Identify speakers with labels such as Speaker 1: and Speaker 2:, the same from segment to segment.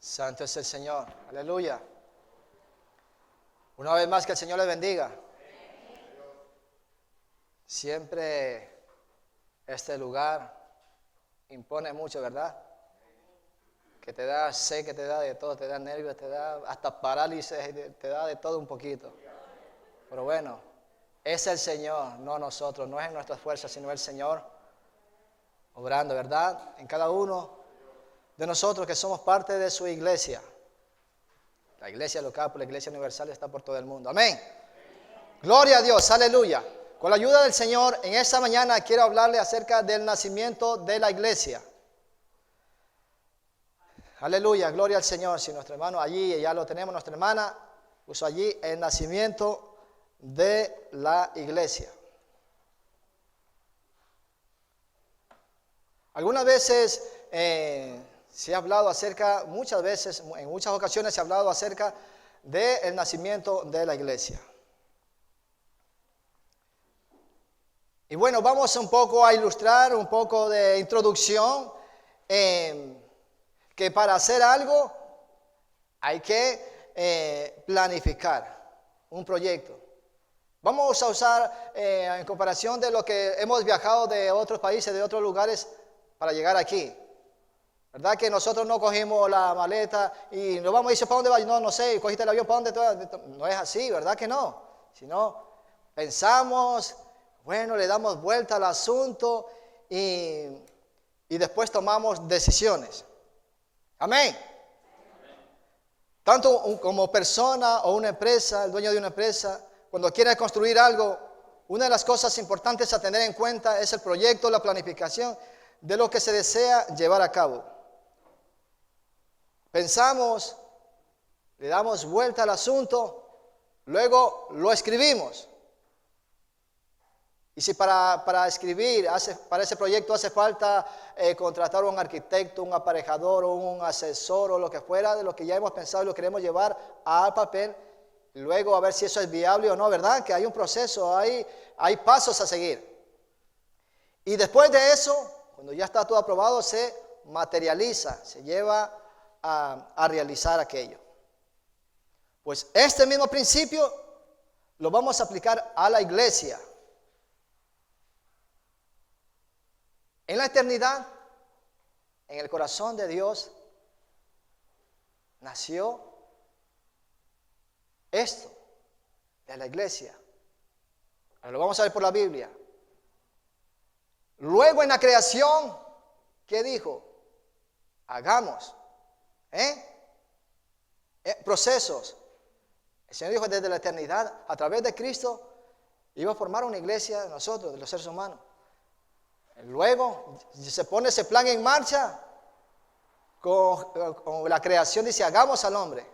Speaker 1: Santo es el Señor. Aleluya. Una vez más que el Señor le bendiga. Siempre este lugar impone mucho, ¿verdad? Que te da sed, que te da de todo, te da nervios, te da hasta parálisis, te da de todo un poquito. Pero bueno, es el Señor, no nosotros, no es en nuestras fuerzas, sino el Señor obrando, ¿verdad? En cada uno de nosotros que somos parte de su iglesia. La iglesia local, la iglesia universal está por todo el mundo. Amén. Gloria a Dios, aleluya. Con la ayuda del Señor, en esta mañana quiero hablarle acerca del nacimiento de la iglesia. Aleluya, gloria al Señor. Si nuestro hermano allí, ya lo tenemos, nuestra hermana puso allí el nacimiento de la iglesia. Algunas veces se ha hablado acerca, muchas veces, en muchas ocasiones se ha hablado acerca del nacimiento de la iglesia. Y bueno, vamos un poco a ilustrar, un poco de introducción, que para hacer algo hay que planificar un proyecto. Vamos a usar, en comparación de lo que hemos viajado de otros países, de otros lugares, para llegar aquí. ¿Verdad que nosotros no cogimos la maleta y nos vamos y dice, ¿para dónde vas? No sé, cogiste el avión, ¿para dónde te vas? No es así, ¿verdad que no? Sino pensamos, bueno, le damos vuelta al asunto y después tomamos decisiones. Amén. Tanto como persona o una empresa, el dueño de una empresa, cuando quiere construir algo, una de las cosas importantes a tener en cuenta es el proyecto, la planificación de lo que se desea llevar a cabo. Pensamos, le damos vuelta al asunto, luego lo escribimos. Y si para escribir, para ese proyecto hace falta contratar a un arquitecto, un aparejador o un asesor o lo que fuera de lo que ya hemos pensado y lo queremos llevar al papel, luego a ver si eso es viable o no, ¿verdad? Que hay un proceso, hay pasos a seguir. Y después de eso, cuando ya está todo aprobado, se materializa, se lleva a realizar aquello. Pues este mismo principio lo vamos a aplicar a la iglesia. En la eternidad, en el corazón de Dios, nació esto de la iglesia. Ahora lo vamos a ver por la Biblia. Luego en la creación, ¿qué dijo? Hagamos procesos. El Señor dijo desde la eternidad, a través de Cristo, iba a formar una iglesia de nosotros, de los seres humanos. Luego se pone ese plan en marcha, con la creación dice, hagamos al hombre.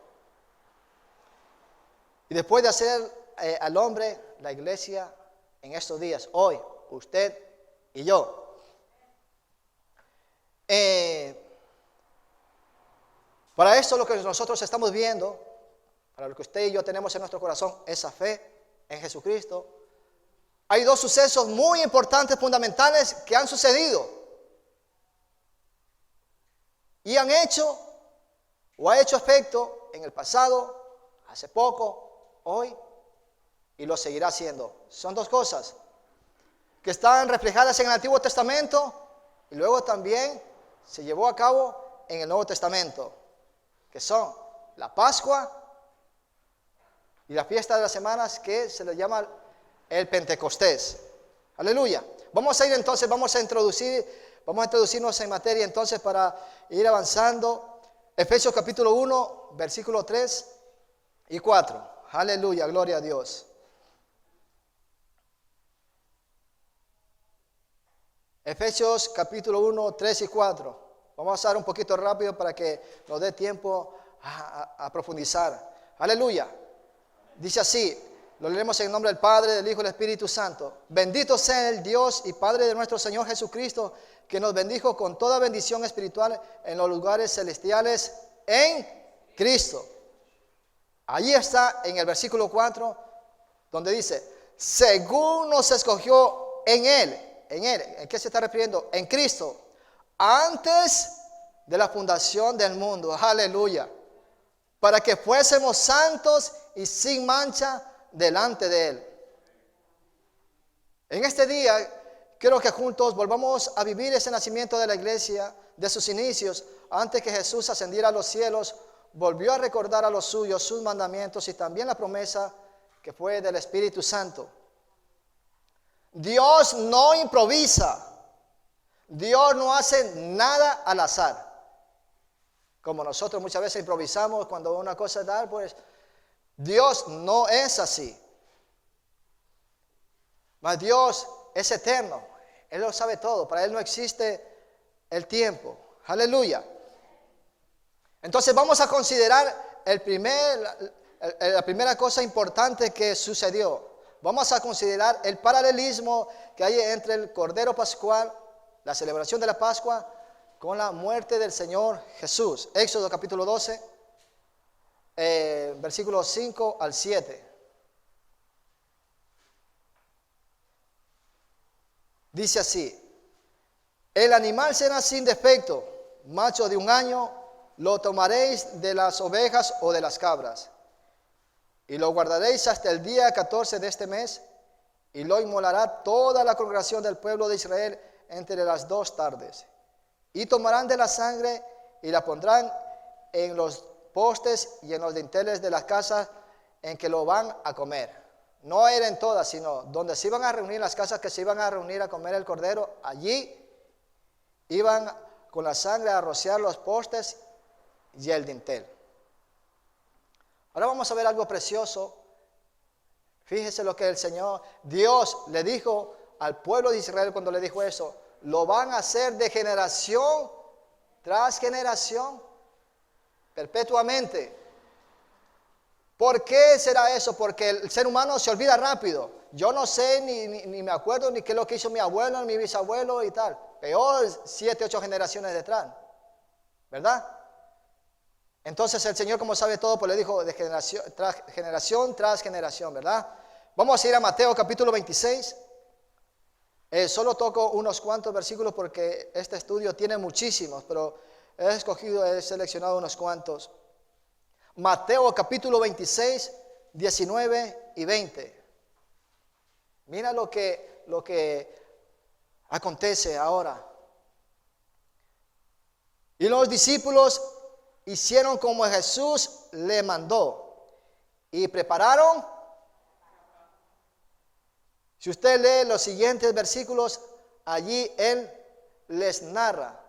Speaker 1: Y después de hacer al hombre, la iglesia en estos días, hoy, usted y yo. Para esto lo que nosotros estamos viendo, para lo que usted y yo tenemos en nuestro corazón, esa fe en Jesucristo, hay dos sucesos muy importantes, fundamentales, que han sucedido. Y han hecho, o ha hecho efecto en el pasado, hace poco, hoy, y lo seguirá haciendo. Son dos cosas que están reflejadas en el Antiguo Testamento y luego también se llevó a cabo en el Nuevo Testamento, que son la Pascua y la fiesta de las semanas, que se le llama el Pentecostés. Aleluya. Vamos a ir entonces, vamos a introducirnos en materia entonces para ir avanzando. Efesios capítulo 1, versículo 3 y 4. Aleluya, gloria a Dios. Efesios capítulo 1, 3 y 4. Vamos a pasar un poquito rápido para que nos dé tiempo a profundizar. Aleluya. Dice así, lo leemos en el nombre del Padre, del Hijo y del Espíritu Santo. Bendito sea el Dios y Padre de nuestro Señor Jesucristo, que nos bendijo con toda bendición espiritual en los lugares celestiales en Cristo. Allí está en el versículo 4, donde dice, según nos escogió en Él. ¿En qué se está refiriendo? En Cristo. Antes de la fundación del mundo. Aleluya. Para que fuésemos santos y sin mancha delante de Él. En este día, quiero que juntos volvamos a vivir ese nacimiento de la iglesia, de sus inicios, antes que Jesús ascendiera a los cielos, volvió a recordar a los suyos sus mandamientos y también la promesa que fue del Espíritu Santo. Dios no improvisa. Dios no hace nada al azar. Como nosotros muchas veces improvisamos cuando una cosa da, pues Dios no es así. Mas Dios es eterno. Él lo sabe todo. Para Él no existe el tiempo. Aleluya. Entonces vamos a considerar la primera cosa importante que sucedió. Vamos a considerar el paralelismo que hay entre el Cordero Pascual, la celebración de la Pascua, con la muerte del Señor Jesús. Éxodo capítulo 12, versículos 5 al 7. Dice así: el animal será sin defecto, macho de 1 año, lo tomaréis de las ovejas o de las cabras, y lo guardaréis hasta el día 14 de este mes, y lo inmolará toda la congregación del pueblo de Israel entre las 2 tardes. Y tomarán de la sangre y la pondrán en los postes y en los dinteles de las casas en que lo van a comer. No era en todas, sino donde se iban a reunir, las casas que se iban a reunir a comer el cordero, allí iban con la sangre a rociar los postes y el dintel. Ahora vamos a ver algo precioso. Fíjese lo que el Señor, Dios le dijo al pueblo de Israel cuando le dijo eso: lo van a hacer de generación tras generación, perpetuamente. ¿Por qué será eso? Porque el ser humano se olvida rápido. Yo no sé, ni me acuerdo ni qué es lo que hizo mi abuelo, mi bisabuelo y tal. Peor 7, 8 generaciones detrás, ¿verdad? Entonces el Señor, como sabe todo, pues le dijo de generación tras generación, ¿verdad? Vamos a ir a Mateo capítulo 26. Solo toco unos cuantos versículos porque este estudio tiene muchísimos, pero he seleccionado unos cuantos. Mateo capítulo 26, 19 y 20. Mira lo que acontece ahora. Y los discípulos hicieron como Jesús le mandó y prepararon. Si usted lee los siguientes versículos, allí Él les narra.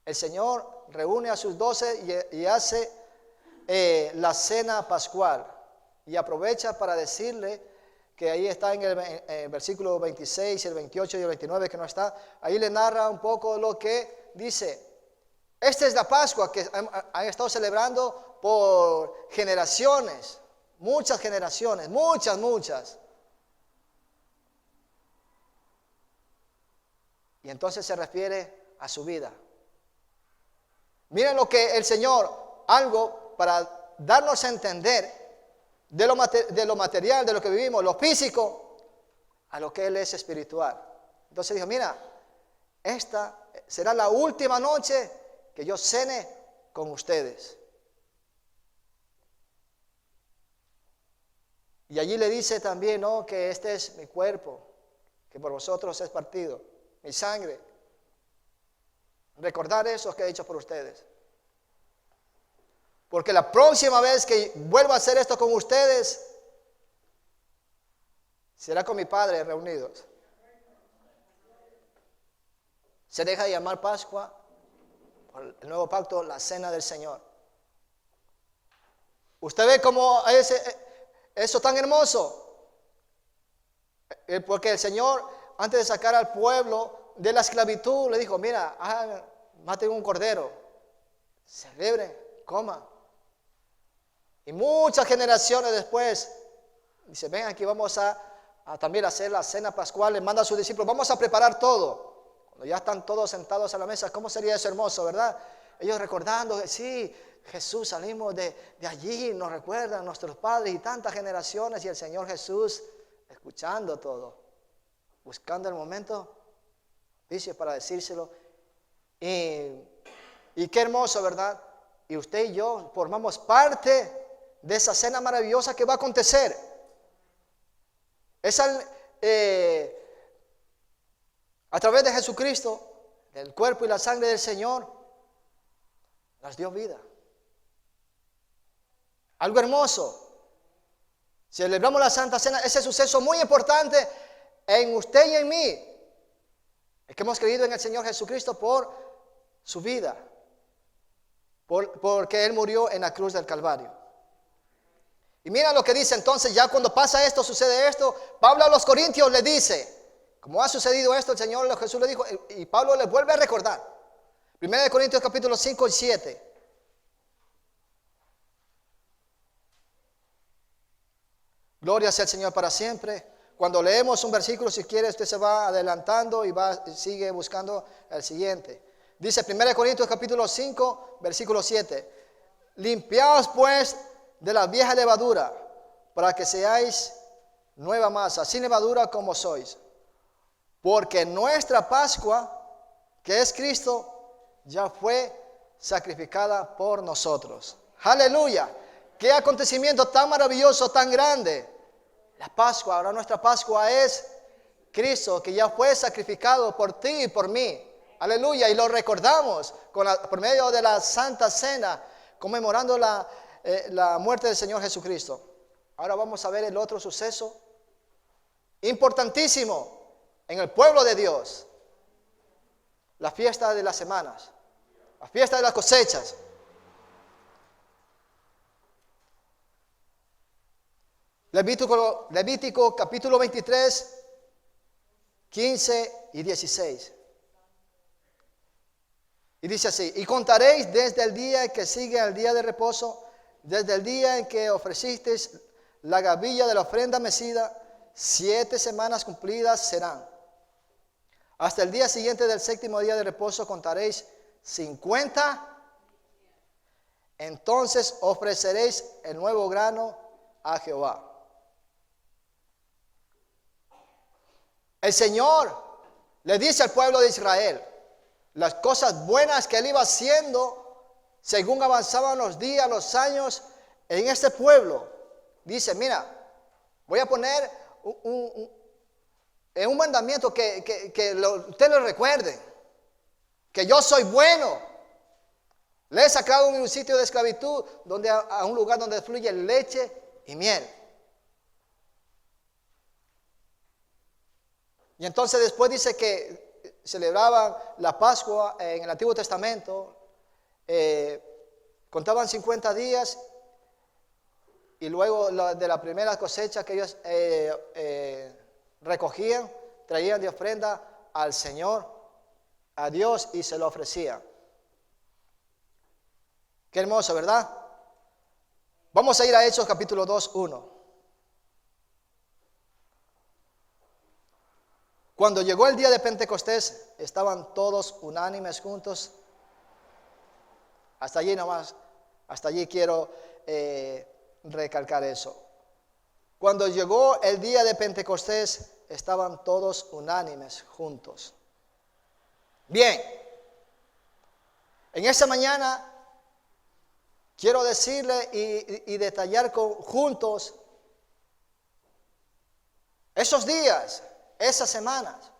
Speaker 1: El Señor reúne a sus 12 y hace la cena pascual. Y aprovecha para decirle que ahí está en el versículo 26, el 28 y el 29 que no está. Ahí le narra un poco lo que dice. Esta es la Pascua que han estado celebrando por generaciones. Muchas generaciones, muchas. Y entonces se refiere a su vida. Miren lo que el Señor, algo para darnos a entender de lo material, de lo que vivimos, lo físico, a lo que Él es espiritual. Entonces dijo: mira, esta será la última noche que yo cene con ustedes. Y allí le dice también, ¿no?, que este es mi cuerpo, que por vosotros es partido, mi sangre. Recordar eso que he hecho por ustedes. Porque la próxima vez que vuelva a hacer esto con ustedes, será con mi Padre reunidos. Se deja de llamar Pascua, por el nuevo pacto, la cena del Señor. ¿Usted ve cómo es eso tan hermoso? Porque el Señor, antes de sacar al pueblo de la esclavitud, le dijo: mira, maten un cordero, celebren, coman. Y muchas generaciones después, dice: ven aquí, vamos a también hacer la cena pascual. Le manda a sus discípulos: vamos a preparar todo. Cuando ya están todos sentados a la mesa, ¿cómo sería eso hermoso, verdad? Ellos recordando que sí, Jesús, salimos de allí, nos recuerdan nuestros padres y tantas generaciones, y el Señor Jesús escuchando todo, buscando el momento, dice, para decírselo. Y Y qué hermoso, ¿verdad? Y usted y yo formamos parte de esa cena maravillosa que va a acontecer. A través de Jesucristo, del cuerpo y la sangre del Señor, nos dio vida. Algo hermoso. Celebramos la Santa Cena, ese suceso muy importante en usted y en mí. Es que hemos creído en el Señor Jesucristo por su vida, porque Él murió en la cruz del Calvario. Y mira lo que dice entonces, ya cuando pasa esto, sucede esto, Pablo a los Corintios le dice, como ha sucedido esto, el Señor Jesús le dijo, y Pablo le vuelve a recordar. 1 Corintios capítulo 5 y 7. Gloria sea el Señor para siempre. Cuando leemos un versículo, si quiere, usted se va adelantando y sigue buscando el siguiente. Dice 1 Corintios capítulo 5, versículo 7. Limpiaos pues de la vieja levadura, para que seáis nueva masa, sin levadura como sois. Porque nuestra Pascua, que es Cristo, ya fue sacrificada por nosotros. Aleluya. Qué acontecimiento tan maravilloso, tan grande. La Pascua, ahora nuestra Pascua es Cristo, que ya fue sacrificado por ti y por mí. Aleluya. Y lo recordamos por medio de la Santa Cena, conmemorando la muerte del Señor Jesucristo. Ahora vamos a ver el otro suceso importantísimo en el pueblo de Dios. La fiesta de las semanas, la fiesta de las cosechas. Levítico capítulo 23, 15 y 16. Y dice así: y contaréis desde el día que sigue al día de reposo, desde el día en que ofrecisteis la gavilla de la ofrenda mecida, 7 semanas cumplidas serán. Hasta el día siguiente del 7º día de reposo contaréis 50. Entonces ofreceréis el nuevo grano a Jehová. El Señor le dice al pueblo de Israel las cosas buenas que Él iba haciendo según avanzaban los días, los años en este pueblo. Dice, mira, voy a poner un mandamiento que ustedes lo recuerden, que yo soy bueno. Le he sacado de un sitio de esclavitud a un lugar donde fluye leche y miel. Y entonces después dice que celebraban la Pascua en el Antiguo Testamento, contaban 50 días y luego de la primera cosecha que ellos recogían, traían de ofrenda al Señor, a Dios, y se lo ofrecían. Qué hermoso, ¿verdad? Vamos a ir a Hechos capítulo 2, 1. Cuando llegó el día de Pentecostés, estaban todos unánimes juntos. Hasta allí nomás, hasta allí quiero recalcar eso. Cuando llegó el día de Pentecostés, estaban todos unánimes juntos. Bien, en esta mañana quiero decirle y detallar juntos esos días, esas semanas.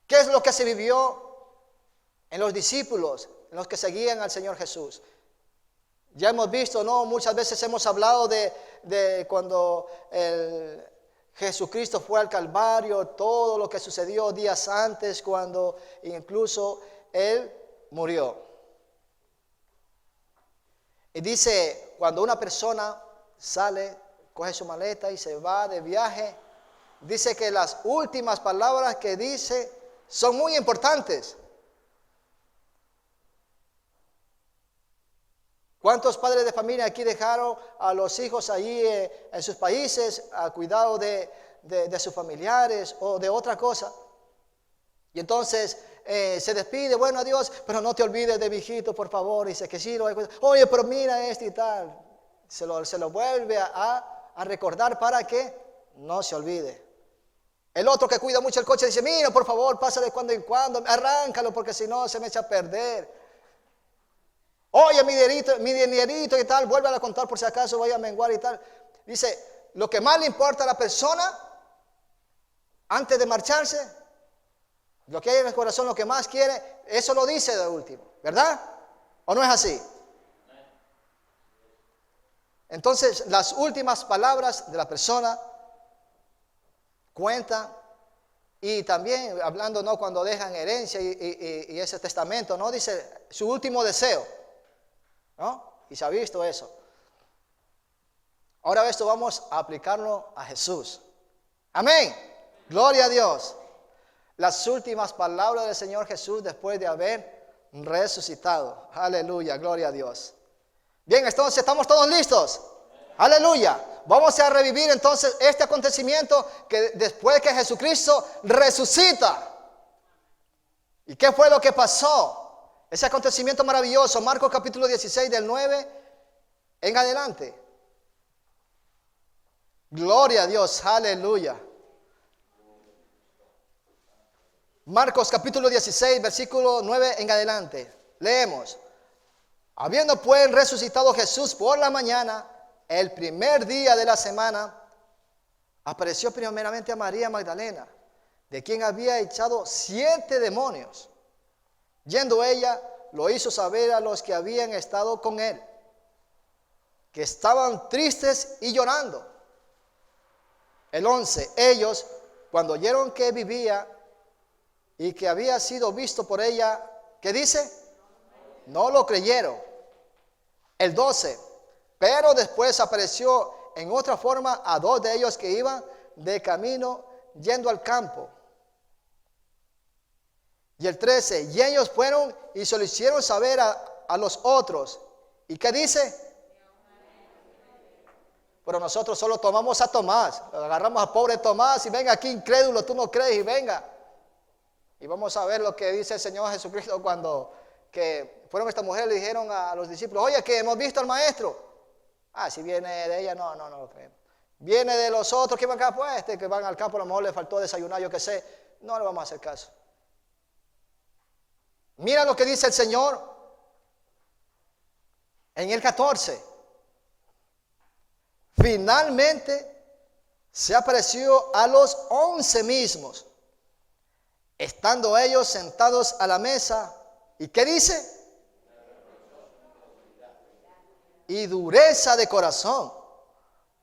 Speaker 1: ¿Qué es lo que se vivió en los discípulos, en los que seguían al Señor Jesús? Ya hemos visto, ¿no? Muchas veces hemos hablado de cuando Jesucristo fue al Calvario, todo lo que sucedió días antes, cuando incluso Él murió. Y dice, cuando una persona sale, coge su maleta y se va de viaje, dice que las últimas palabras que dice son muy importantes. ¿Cuántos padres de familia aquí dejaron a los hijos allí en sus países a cuidado de sus familiares o de otra cosa? Y entonces se despide, bueno, adiós, pero no te olvides de mi hijito, por favor. Dice que sí, oye, pero mira y tal. Se lo vuelve a recordar para que no se olvide. El otro que cuida mucho el coche dice, mira, por favor, pasa de cuando en cuando, arráncalo porque si no se me echa a perder. Oye, mi dinerito y tal, vuelve a contar por si acaso vaya a menguar y tal. Dice, lo que más le importa a la persona antes de marcharse, lo que hay en el corazón, lo que más quiere, eso lo dice de último, ¿verdad? ¿O no es así? Entonces, las últimas palabras de la persona cuentan. Y también hablando, ¿no?, cuando dejan herencia y ese testamento, ¿no?, dice su último deseo, ¿no? Y se ha visto eso. Ahora esto vamos a aplicarlo a Jesús. Amén. Gloria a Dios. Las últimas palabras del Señor Jesús después de haber resucitado. Aleluya, gloria a Dios. Bien, entonces, ¿estamos todos listos? Aleluya. Vamos a revivir entonces este acontecimiento que después que Jesucristo resucita. ¿Y qué fue lo que pasó? Ese acontecimiento maravilloso, Marcos capítulo 16 del 9 en adelante. Gloria a Dios, aleluya. Marcos capítulo 16, versículo 9 en adelante. Leemos. Habiendo pues resucitado Jesús por la mañana, el primer día de la semana, apareció primeramente a María Magdalena, de quien había echado 7 demonios. Yendo ella, lo hizo saber a los que habían estado con él, que estaban tristes y llorando. El 11, ellos, cuando oyeron que vivía y que había sido visto por ella, ¿qué dice? No lo creyeron. El 12, pero después apareció en otra forma a 2 de ellos que iban de camino yendo al campo. Y el 13, y ellos fueron y se lo hicieron saber a los otros. ¿Y qué dice? Pero nosotros solo tomamos a Tomás, agarramos a pobre Tomás y venga aquí incrédulo, tú no crees y venga. Y vamos a ver lo que dice el Señor Jesucristo cuando que fueron estas mujeres, le dijeron a los discípulos, oye, que hemos visto al maestro. Ah, si viene de ella, no lo creemos. Viene de los otros que van acá, pues, que van al campo, a lo mejor le faltó desayunar, yo qué sé. No le vamos a hacer caso. Mira lo que dice el Señor en el 14. Finalmente se apareció a los 11 mismos, estando ellos sentados a la mesa. ¿Y qué dice? Y dureza de corazón,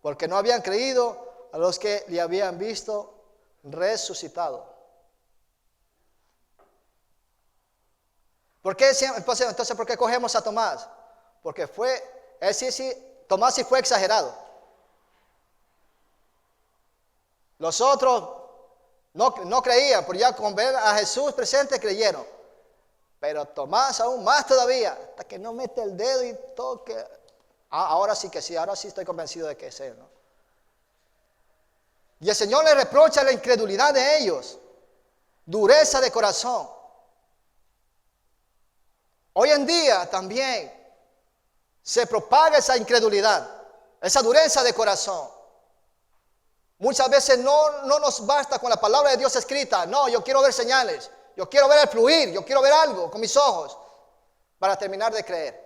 Speaker 1: porque no habían creído a los que le habían visto resucitado. ¿Por qué? Entonces, ¿por qué cogemos a Tomás? Porque Tomás sí fue exagerado. Los otros no creían, pero ya con ver a Jesús presente creyeron. Pero Tomás aún más todavía, hasta que no mete el dedo y toque. Ahora sí que sí, ahora sí estoy convencido de que es él, ¿no? Y el Señor le reprocha la incredulidad de ellos, dureza de corazón. Hoy en día también se propaga esa incredulidad, esa dureza de corazón. Muchas veces no nos basta con la palabra de Dios escrita. No, yo quiero ver señales, yo quiero ver el fluir, yo quiero ver algo con mis ojos para terminar de creer.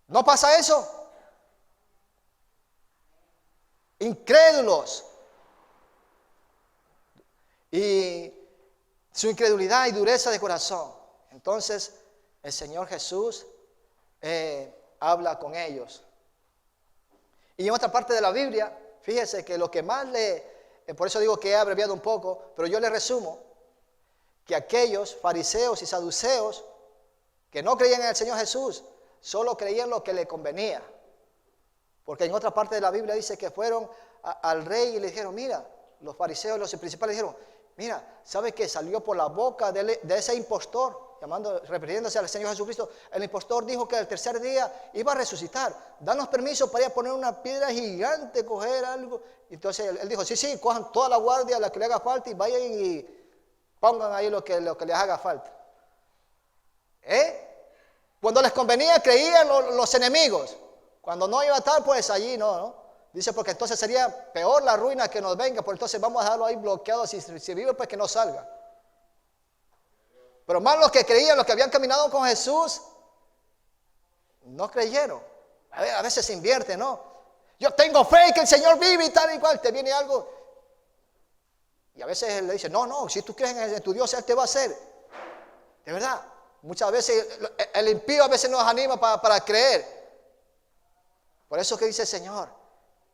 Speaker 1: ¿No pasa eso? Incrédulos. Y su incredulidad y dureza de corazón. Entonces el Señor Jesús habla con ellos. Y en otra parte de la Biblia, fíjese que lo que más por eso digo que he abreviado un poco, pero yo le resumo que aquellos fariseos y saduceos que no creían en el Señor Jesús, solo creían lo que le convenía. Porque en otra parte de la Biblia dice que fueron al rey y le dijeron, mira, los fariseos, los principales dijeron, mira, ¿sabe qué? Salió por la boca de ese impostor, refiriéndose al Señor Jesucristo, el impostor dijo que el tercer día iba a resucitar. Danos permiso para ir a poner una piedra gigante, coger algo. Entonces él dijo, sí, cojan toda la guardia, la que le haga falta y vayan y pongan ahí lo que les haga falta. Cuando les convenía creían los enemigos. Cuando no iba a estar, pues allí no. Dice, porque entonces sería peor la ruina que nos venga, pues entonces vamos a dejarlo ahí bloqueado. Si vive, pues que no salga. Pero más los que creían, los que habían caminado con Jesús, no creyeron. A veces se invierte, ¿no? Yo tengo fe que el Señor vive y tal y cual. Te viene algo. Y a veces le dice, no, si tú crees en tu Dios, Él te va a hacer. De verdad. Muchas veces el impío a veces nos anima para creer. Por eso que dice el Señor.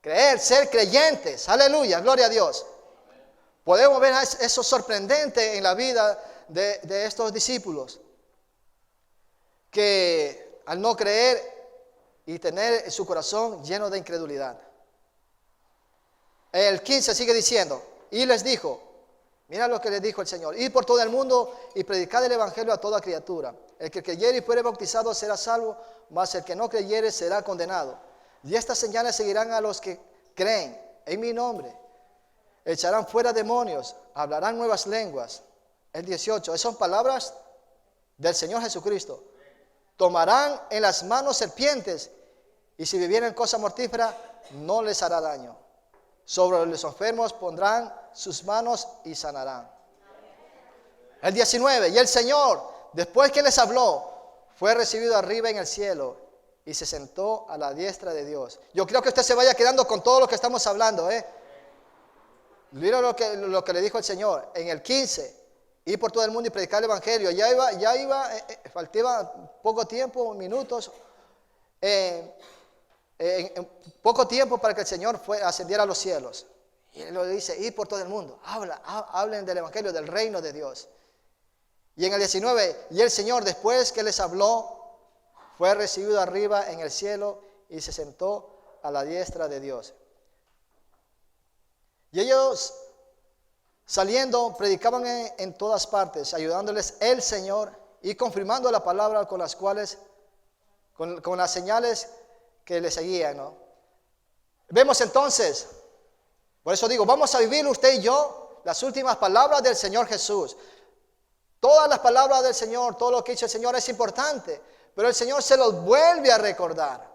Speaker 1: Creer, ser creyentes. Aleluya, gloria a Dios. Podemos ver eso sorprendente en la vida de estos discípulos. Que al no creer y tener su corazón lleno de incredulidad. El 15 sigue diciendo, y les dijo, mira lo que les dijo el Señor, id por todo el mundo y predicad el evangelio a toda criatura. El que creyere y fuere bautizado será salvo, mas el que no creyere será condenado. Y estas señales seguirán a los que creen en mi nombre. Echarán fuera demonios, hablarán nuevas lenguas. El 18, esas son palabras del Señor Jesucristo. Tomarán en las manos serpientes, y si bebieren cosa mortífera, no les hará daño. Sobre los enfermos pondrán sus manos y sanarán. El 19, y el Señor, después que les habló, fue recibido arriba en el cielo y se sentó a la diestra de Dios. Yo creo que usted se vaya quedando con todo lo que estamos hablando. Mira lo que le dijo el Señor en el 15. Ir por todo el mundo y predicar el evangelio. Faltaba poco tiempo, minutos, poco tiempo para que el Señor ascendiera a los cielos. Y Él lo dice, ir por todo el mundo. Hablen del evangelio, del reino de Dios. Y en el 19, y el Señor, después que les habló, fue recibido arriba en el cielo y se sentó a la diestra de Dios. Y ellos, saliendo, predicaban en todas partes, ayudándoles el Señor y confirmando la palabra con las cuales, con las señales que le seguían, ¿no? Vemos entonces, por eso digo, vamos a vivir usted y yo las últimas palabras del Señor Jesús. Todas las palabras del Señor, todo lo que dice el Señor es importante, pero el Señor se los vuelve a recordar.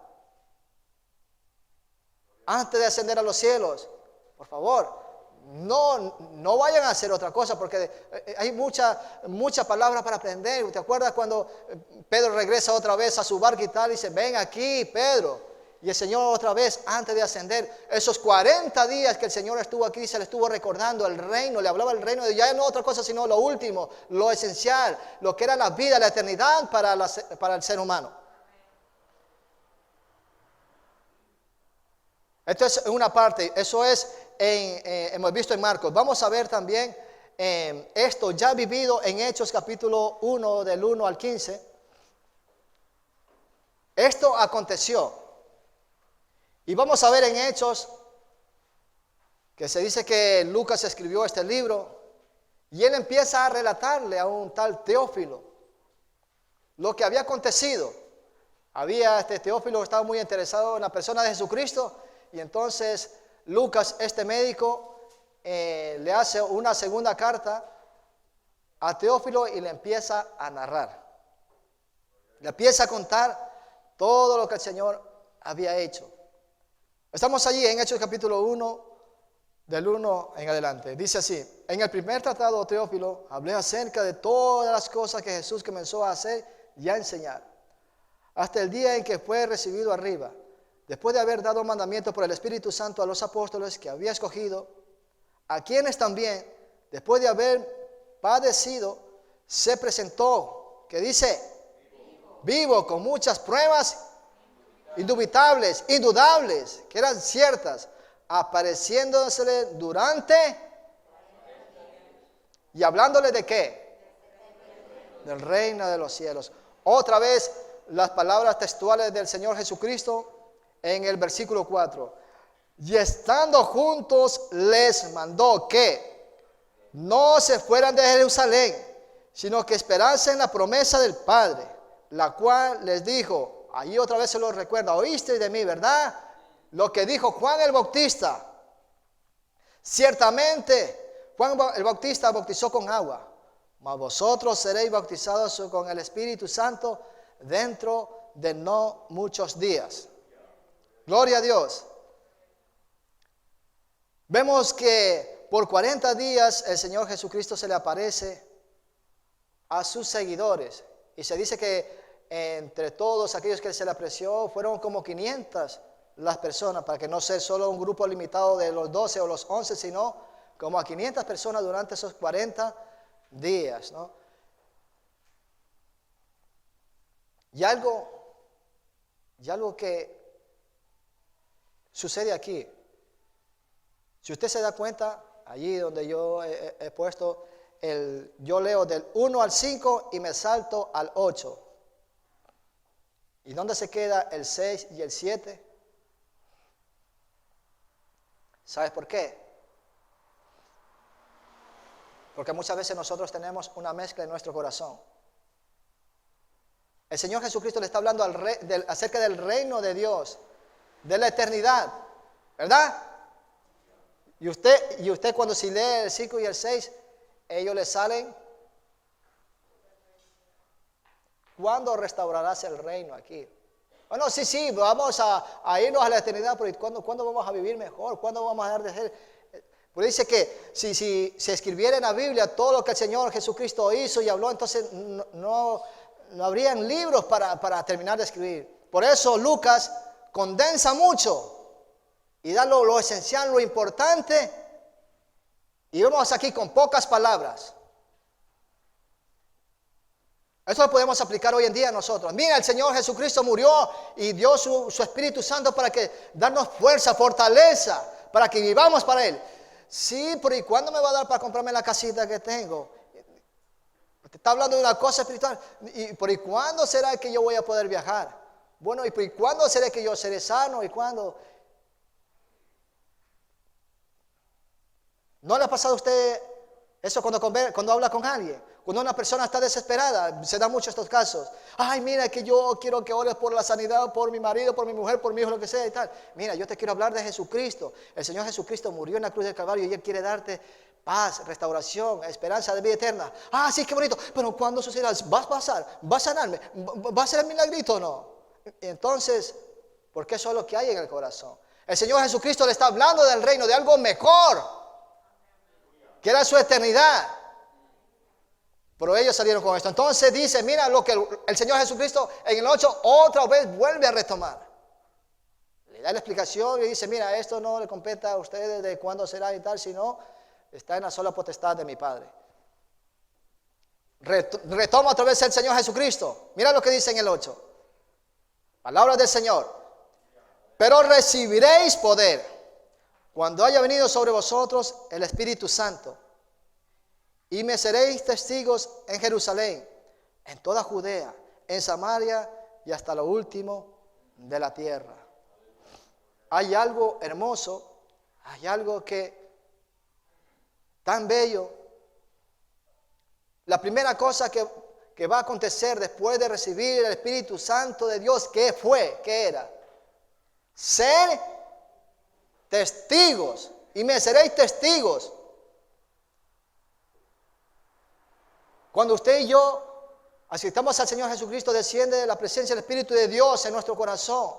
Speaker 1: Antes de ascender a los cielos, por favor, no vayan a hacer otra cosa, porque hay mucha palabra para aprender. ¿Te acuerdas cuando Pedro regresa otra vez a su barco y tal? Y dice, ven aquí, Pedro. Y el Señor otra vez, antes de ascender, esos 40 días que el Señor estuvo aquí, se le estuvo recordando el reino, le hablaba del reino de Dios, ya no otra cosa, sino lo último, lo esencial, lo que era la vida, la eternidad para el ser humano. Esto es una parte, eso es, hemos visto en Marcos. Vamos a ver también esto ya vivido en Hechos capítulo 1, del 1 al 15. Esto aconteció. Y vamos a ver en Hechos, que se dice que Lucas escribió este libro, y él empieza a relatarle a un tal Teófilo lo que había acontecido. Este Teófilo que estaba muy interesado en la persona de Jesucristo, y entonces Lucas, este médico, le hace una segunda carta a Teófilo y le empieza a narrar. Le empieza a contar todo lo que el Señor había hecho. Estamos allí en Hechos capítulo 1, del 1 en adelante. Dice así: en el primer tratado, Teófilo, hablé acerca de todas las cosas que Jesús comenzó a hacer y a enseñar, hasta el día en que fue recibido arriba, después de haber dado mandamiento por el Espíritu Santo a los apóstoles que había escogido, a quienes también, después de haber padecido, se presentó, que dice, vivo, con muchas pruebas indubitables, indudables, que eran ciertas, apareciéndosele durante y hablándole de qué, del reino de los cielos. Otra vez las palabras textuales del Señor Jesucristo en el versículo 4. Y estando juntos les mandó que no se fueran de Jerusalén, sino que esperasen la promesa del Padre, la cual les dijo. Ahí otra vez se lo recuerda, oíste de mí, ¿verdad? Lo que dijo Juan el Bautista. Ciertamente, Juan el Bautista bautizó con agua, mas vosotros seréis bautizados con el Espíritu Santo dentro de no muchos días. Gloria a Dios. Vemos que por 40 días el Señor Jesucristo se le aparece a sus seguidores. Y se dice que entre todos aquellos que se le apreció, fueron como 500 las personas, para que no sea solo un grupo limitado de los 12 o los 11, sino como a 500 personas durante esos 40 días, ¿no? Y algo que sucede aquí, si usted se da cuenta, allí donde yo he puesto, yo leo del 1 al 5 y me salto al 8. ¿Y dónde se queda el 6 y el 7? ¿Sabes por qué? Porque muchas veces nosotros tenemos una mezcla en nuestro corazón. El Señor Jesucristo le está hablando acerca del reino de Dios, de la eternidad, ¿verdad? Y usted cuando si lee el 5 y el 6, ellos le salen, ¿cuándo restaurarás el reino aquí? Bueno, sí, vamos a irnos a la eternidad, pero ¿cuándo vamos a vivir mejor? ¿Cuándo vamos a dejar de ser? Porque dice que si se escribiera en la Biblia todo lo que el Señor Jesucristo hizo y habló, entonces no habrían libros para terminar de escribir. Por eso Lucas condensa mucho y da lo esencial, lo importante, y vemos aquí con pocas palabras. Eso lo podemos aplicar hoy en día a nosotros. Mira, el Señor Jesucristo murió y dio su Espíritu Santo para darnos fuerza, fortaleza, para que vivamos para Él. Sí, pero ¿y cuándo me va a dar para comprarme la casita que tengo? Te está hablando de una cosa espiritual. ¿Y cuándo será que yo voy a poder viajar? Bueno, ¿y cuándo será que yo seré sano? ¿Y cuándo? ¿No le ha pasado a usted eso cuando habla con alguien? Cuando una persona está desesperada, se dan muchos estos casos. Ay, mira que yo quiero que ores por la sanidad, por mi marido, por mi mujer, por mi hijo, lo que sea y tal. Mira, yo te quiero hablar de Jesucristo. El Señor Jesucristo murió en la cruz del Calvario y Él quiere darte paz, restauración, esperanza de vida eterna. Ah, sí, qué bonito. Pero ¿cuándo sucederá? ¿Vas a pasar? ¿Vas a sanarme? ¿Va a ser el milagrito o no? Entonces, porque eso es lo que hay en el corazón. El Señor Jesucristo le está hablando del reino, de algo mejor, que era su eternidad. Pero ellos salieron con esto. Entonces dice, mira lo que el Señor Jesucristo en el 8 otra vez vuelve a retomar. Le da la explicación y dice, mira, esto no le compete a ustedes de cuándo será y tal, sino está en la sola potestad de mi Padre. Retoma otra vez el Señor Jesucristo. Mira lo que dice en el 8. Palabras del Señor. Pero recibiréis poder cuando haya venido sobre vosotros el Espíritu Santo. Y me seréis testigos en Jerusalén, en toda Judea, en Samaria y hasta lo último de la tierra. Hay algo hermoso, hay algo tan bello. La primera cosa que va a acontecer después de recibir el Espíritu Santo de Dios, ¿qué fue? ¿Qué era? Ser testigos. Y me seréis testigos. Cuando usted y yo aceptamos al Señor Jesucristo, desciende la presencia del Espíritu de Dios en nuestro corazón.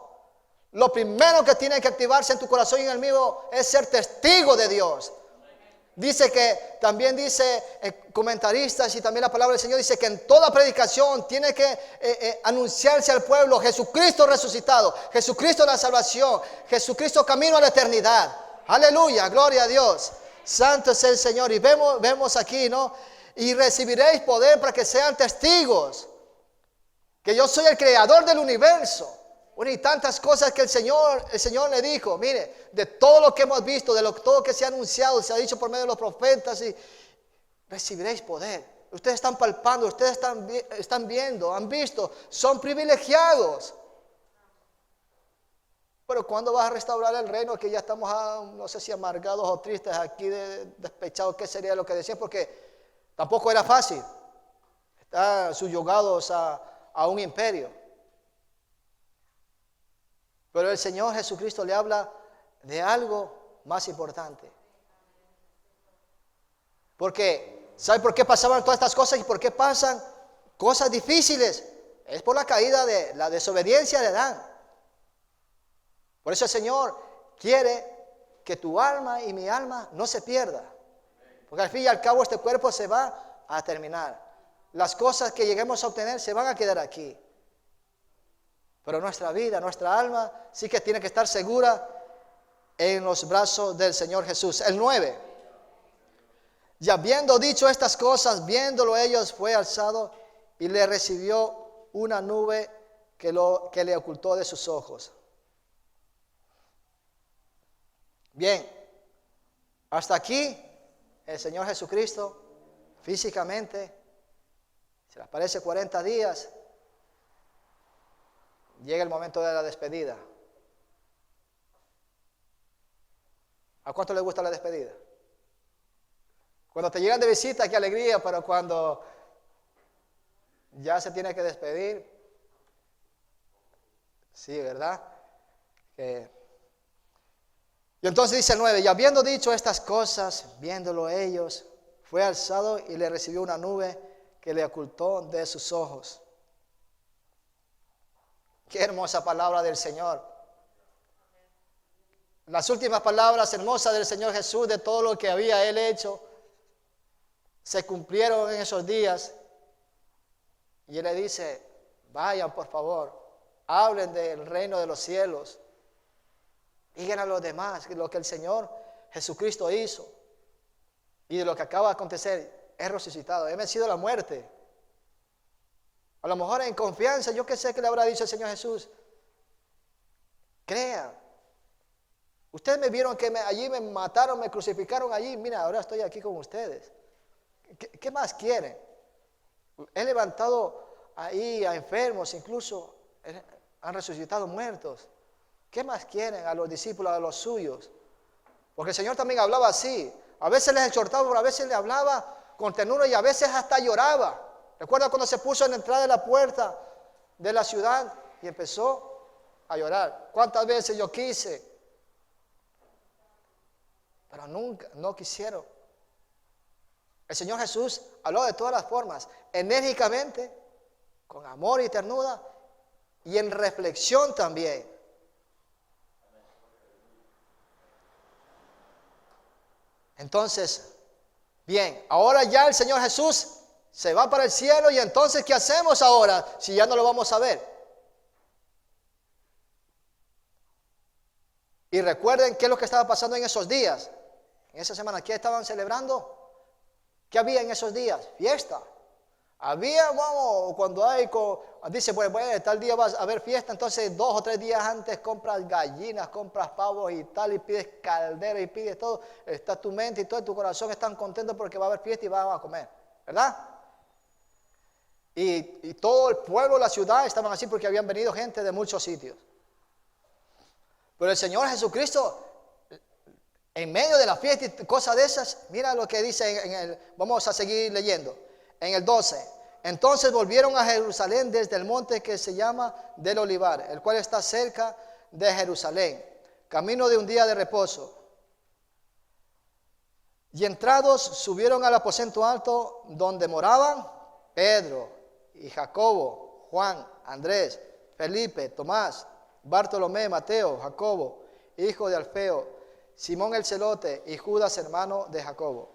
Speaker 1: Lo primero que tiene que activarse en tu corazón y en el mío es ser testigo de Dios. También dice comentaristas y también la palabra del Señor dice que en toda predicación tiene que anunciarse al pueblo Jesucristo resucitado, Jesucristo la salvación, Jesucristo camino a la eternidad. Aleluya, gloria a Dios. Santo es el Señor. Y vemos aquí, ¿no? Y recibiréis poder para que sean testigos. Que yo soy el creador del universo. Bueno, y tantas cosas que el Señor le dijo. Mire, de todo lo que hemos visto, todo lo que se ha anunciado, se ha dicho por medio de los profetas, y recibiréis poder. Ustedes están palpando, ustedes están viendo, han visto, son privilegiados. Pero ¿cuándo vas a restaurar el reino? Que ya estamos, no sé si amargados o tristes aquí, despechados. ¿Qué sería lo que decían? Porque tampoco era fácil. Están subyugados a un imperio. Pero el Señor Jesucristo le habla de algo más importante. Porque, ¿sabe por qué pasaban todas estas cosas y por qué pasan cosas difíciles? Es por la caída de la desobediencia de Adán. Por eso el Señor quiere que tu alma y mi alma no se pierda. Porque al fin y al cabo este cuerpo se va a terminar. Las cosas que lleguemos a obtener se van a quedar aquí. Pero nuestra vida, nuestra alma, sí que tiene que estar segura en los brazos del Señor Jesús. El 9. Y habiendo dicho estas cosas, viéndolo ellos, fue alzado y le recibió una nube que le ocultó de sus ojos. Bien, hasta aquí el Señor Jesucristo físicamente se le aparece 40 días. Llega el momento de la despedida. ¿A cuánto le gusta la despedida? Cuando te llegan de visita, qué alegría, pero cuando ya se tiene que despedir, sí, ¿verdad? Y entonces dice el 9, y habiendo dicho estas cosas, viéndolo ellos, fue alzado y le recibió una nube que le ocultó de sus ojos. Qué hermosa palabra del Señor. Las últimas palabras hermosas del Señor Jesús, de todo lo que había Él hecho, se cumplieron en esos días. Y Él le dice, vayan por favor, hablen del reino de los cielos. Digan a los demás lo que el Señor Jesucristo hizo. Y de lo que acaba de acontecer, es resucitado, he vencido la muerte. A lo mejor en confianza, yo que sé que le habrá dicho el Señor Jesús. Crean. Ustedes me vieron que allí me mataron, me crucificaron allí. Mira, ahora estoy aquí con ustedes. ¿Qué más quieren? He levantado ahí a enfermos, incluso han resucitado muertos. ¿Qué más quieren a los discípulos, a los suyos? Porque el Señor también hablaba así. A veces les exhortaba, pero a veces le hablaba con ternura y a veces hasta lloraba. ¿Recuerda cuando se puso en la entrada de la puerta de la ciudad y empezó a llorar? ¿Cuántas veces yo quise? Pero nunca, no quisieron. El Señor Jesús habló de todas las formas, enérgicamente, con amor y ternura y en reflexión también. Entonces, bien, ahora ya el Señor Jesús se va para el cielo y entonces, ¿qué hacemos ahora si ya no lo vamos a ver? Y recuerden qué es lo que estaba pasando en esos días, en esa semana. ¿Qué estaban celebrando? ¿Qué había en esos días? Fiesta. Había, vamos, cuando hay, dice, pues tal día vas a haber fiesta, entonces 2 o 3 días antes compras gallinas, compras pavos y tal, y pides caldera y pides todo. Está tu mente y todo tu corazón están contentos porque va a haber fiesta y van a comer, ¿verdad? Y todo el pueblo, la ciudad estaban así porque habían venido gente de muchos sitios. Pero el Señor Jesucristo, en medio de la fiesta y cosas de esas, mira lo que dice vamos a seguir leyendo. En el 12, entonces volvieron a Jerusalén desde el monte que se llama del Olivar, el cual está cerca de Jerusalén, camino de un día de reposo. Y entrados subieron al aposento alto donde moraban Pedro y Jacobo, Juan, Andrés, Felipe, Tomás, Bartolomé, Mateo, Jacobo, hijo de Alfeo, Simón el celote y Judas, hermano de Jacobo.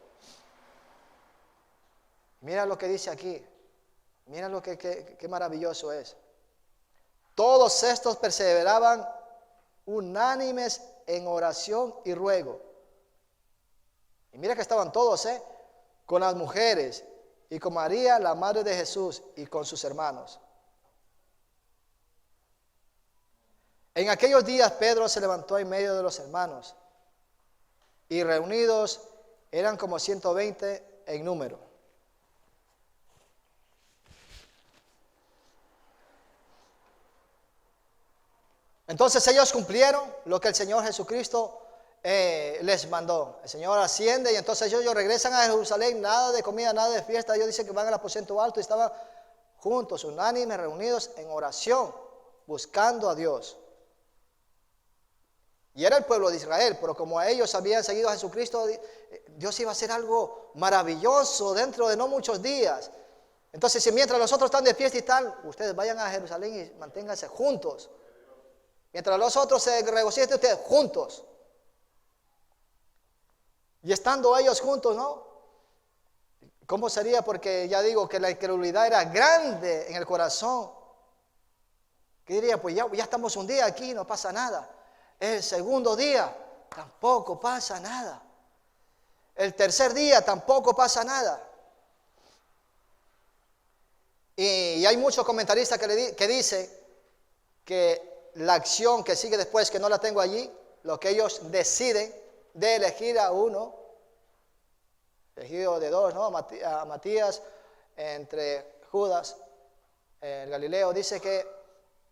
Speaker 1: Mira lo que dice aquí. Mira lo que maravilloso es. Todos estos perseveraban unánimes en oración y ruego. Y mira que estaban todos, con las mujeres y con María, la madre de Jesús, y con sus hermanos. En aquellos días Pedro se levantó en medio de los hermanos, y reunidos eran como 120 en número. Entonces ellos cumplieron lo que el Señor Jesucristo les mandó. El Señor asciende y entonces ellos regresan a Jerusalén, nada de comida, nada de fiesta. Ellos dicen que van al aposento alto y estaban juntos, unánimes, reunidos en oración, buscando a Dios. Y era el pueblo de Israel, pero como ellos habían seguido a Jesucristo, Dios iba a hacer algo maravilloso dentro de no muchos días. Entonces, si mientras los otros están de fiesta y tal, ustedes vayan a Jerusalén y manténganse juntos. Mientras los otros se regocijen, ustedes juntos. Y estando ellos juntos, ¿no? ¿Cómo sería? Porque ya digo que la incredulidad era grande en el corazón. ¿Qué diría? Pues ya estamos un día aquí, no pasa nada. El segundo día, tampoco pasa nada. El tercer día, tampoco pasa nada. Y hay muchos comentaristas que dicen que la acción que sigue después, que no la tengo allí, lo que ellos deciden de elegir a uno, elegido de dos, ¿no? A Matías entre Judas, el Galileo, dice que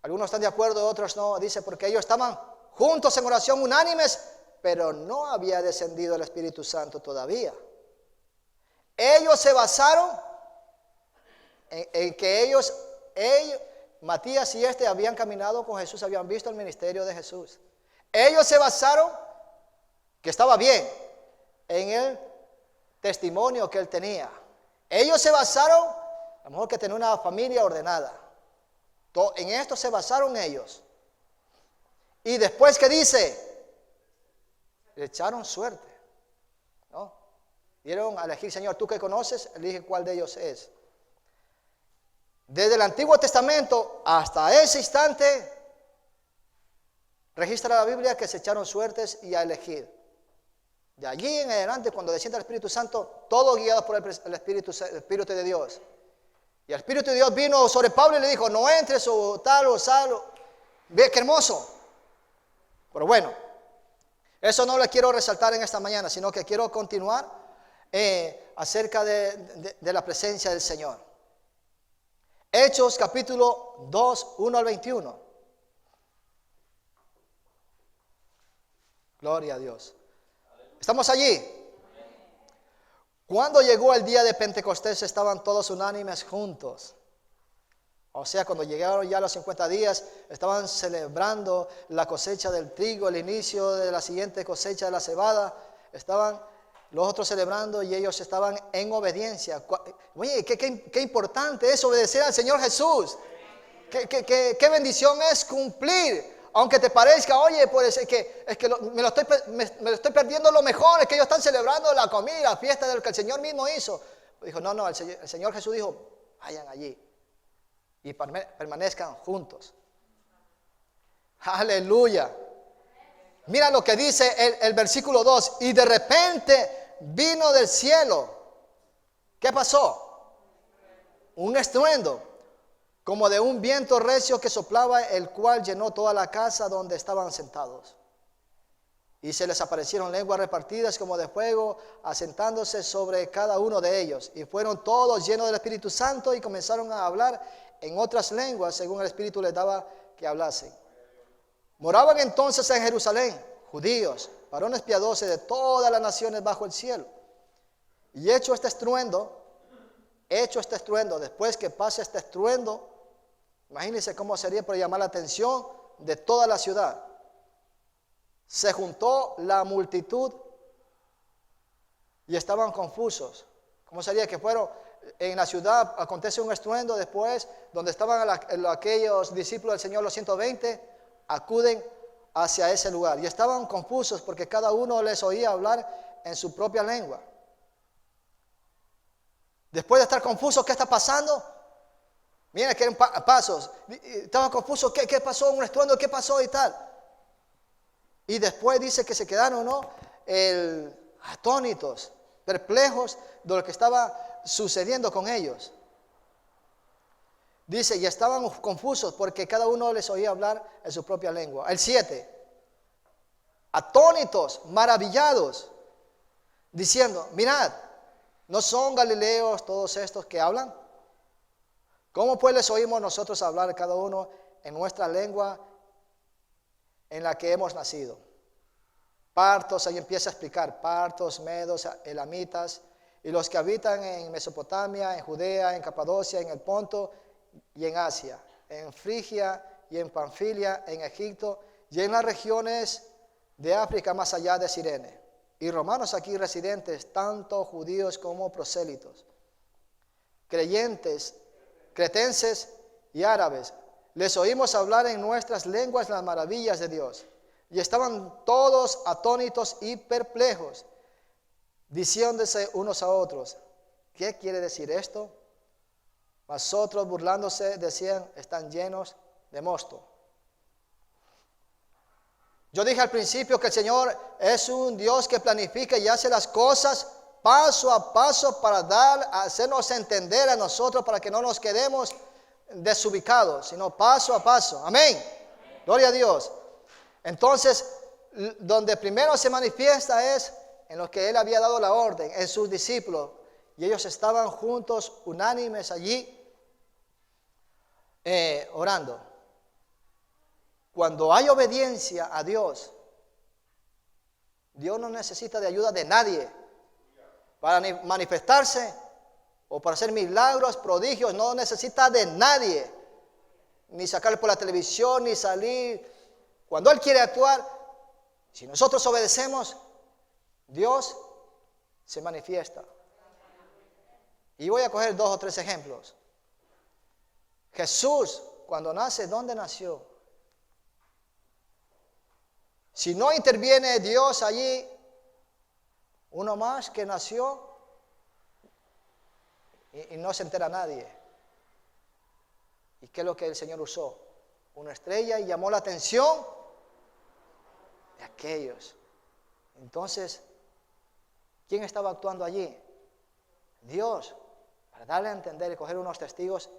Speaker 1: algunos están de acuerdo, otros no, dice porque ellos estaban juntos en oración unánimes, pero no había descendido el Espíritu Santo todavía. Ellos se basaron en que ellos, Matías y habían caminado con Jesús, habían visto el ministerio de Jesús. Ellos se basaron, que estaba bien, en el testimonio que él tenía. Ellos se basaron, a lo mejor que tenía una familia ordenada. En esto se basaron ellos. Y después, ¿qué dice? Le echaron suerte, ¿no? Dieron a elegir, Señor, tú que conoces, elige cuál de ellos es. Desde el Antiguo Testamento hasta ese instante, registra la Biblia que se echaron suertes y a elegir. De allí en adelante, cuando desciende el Espíritu Santo, todo guiado por el Espíritu de Dios. Y el Espíritu de Dios vino sobre Pablo y le dijo, no entres o tal o sal. Ve qué hermoso. Pero bueno, eso no lo quiero resaltar en esta mañana, sino que quiero continuar acerca de la presencia del Señor. Hechos capítulo 2, 1 al 21. Gloria a Dios. ¿Estamos allí? Cuando llegó el día de Pentecostés estaban todos unánimes juntos. O sea, cuando llegaron ya los 50 días, estaban celebrando la cosecha del trigo, el inicio de la siguiente cosecha de la cebada. Estaban los otros celebrando y ellos estaban en obediencia. Oye, qué importante es obedecer al Señor Jesús. Qué bendición es cumplir. Aunque te parezca, oye, pues es que me lo estoy perdiendo lo mejor, es que ellos están celebrando la comida, la fiesta del que el Señor mismo hizo. Dijo, no, el Señor Jesús dijo, vayan allí y permanezcan juntos. Aleluya. Mira lo que dice el versículo 2, y de repente vino del cielo. ¿Qué pasó? Un estruendo, como de un viento recio que soplaba, el cual llenó toda la casa donde estaban sentados. Y se les aparecieron lenguas repartidas como de fuego, asentándose sobre cada uno de ellos. Y fueron todos llenos del Espíritu Santo y comenzaron a hablar en otras lenguas, según el Espíritu les daba que hablasen. Moraban entonces en Jerusalén judíos, varones piadosos de todas las naciones bajo el cielo. Y hecho este estruendo, después que pase este estruendo, imagínense cómo sería para llamar la atención de toda la ciudad. Se juntó la multitud y estaban confusos. ¿Cómo sería que fueron en la ciudad? Acontece un estruendo después, donde estaban aquellos discípulos del Señor, los 120, acuden hacia ese lugar. Y estaban confusos porque cada uno les oía hablar en su propia lengua. Después de estar confusos, ¿qué está pasando? Miren que eran pasos. Estaban confusos, ¿qué pasó? Un estruendo, ¿qué pasó? Y tal. Y después dice que se quedaron, ¿no? Atónitos, perplejos de lo que estaba sucediendo con ellos. Dice, y estaban confusos porque cada uno les oía hablar en su propia lengua. El 7. Atónitos, maravillados, diciendo, mirad, ¿no son galileos todos estos que hablan? ¿Cómo pues les oímos nosotros hablar cada uno en nuestra lengua en la que hemos nacido? Partos, ahí empieza a explicar, partos, medos, elamitas, y los que habitan en Mesopotamia, en Judea, en Capadocia, en el Ponto y en Asia, en Frigia y en Panfilia, en Egipto y en las regiones de África más allá de Cirene. Y romanos aquí residentes, tanto judíos como prosélitos, creyentes, cretenses y árabes, les oímos hablar en nuestras lenguas las maravillas de Dios. Y estaban todos atónitos y perplejos, diciéndose unos a otros, ¿qué quiere decir esto? Mas otros burlándose decían, están llenos de mosto. Yo dije al principio que el Señor es un Dios que planifica y hace las cosas paso a paso para hacernos entender a nosotros, para que no nos quedemos desubicados, sino paso a paso. Amén. Gloria a Dios. Entonces, donde primero se manifiesta es en lo que Él había dado la orden, en sus discípulos. Y ellos estaban juntos, unánimes allí, orando. Cuando hay obediencia a Dios, Dios no necesita de ayuda de nadie para manifestarse o para hacer milagros, prodigios. No necesita de nadie, ni sacarle por la televisión, ni salir. Cuando Él quiere actuar, si nosotros obedecemos, Dios se manifiesta. Y voy a coger 2 o 3 ejemplos. Jesús, cuando nace, ¿dónde nació? Si no interviene Dios allí, uno más que nació y no se entera nadie. ¿Y qué es lo que el Señor usó? Una estrella y llamó la atención de aquellos. Entonces, ¿quién estaba actuando allí? Dios, para darle a entender y coger unos testigos.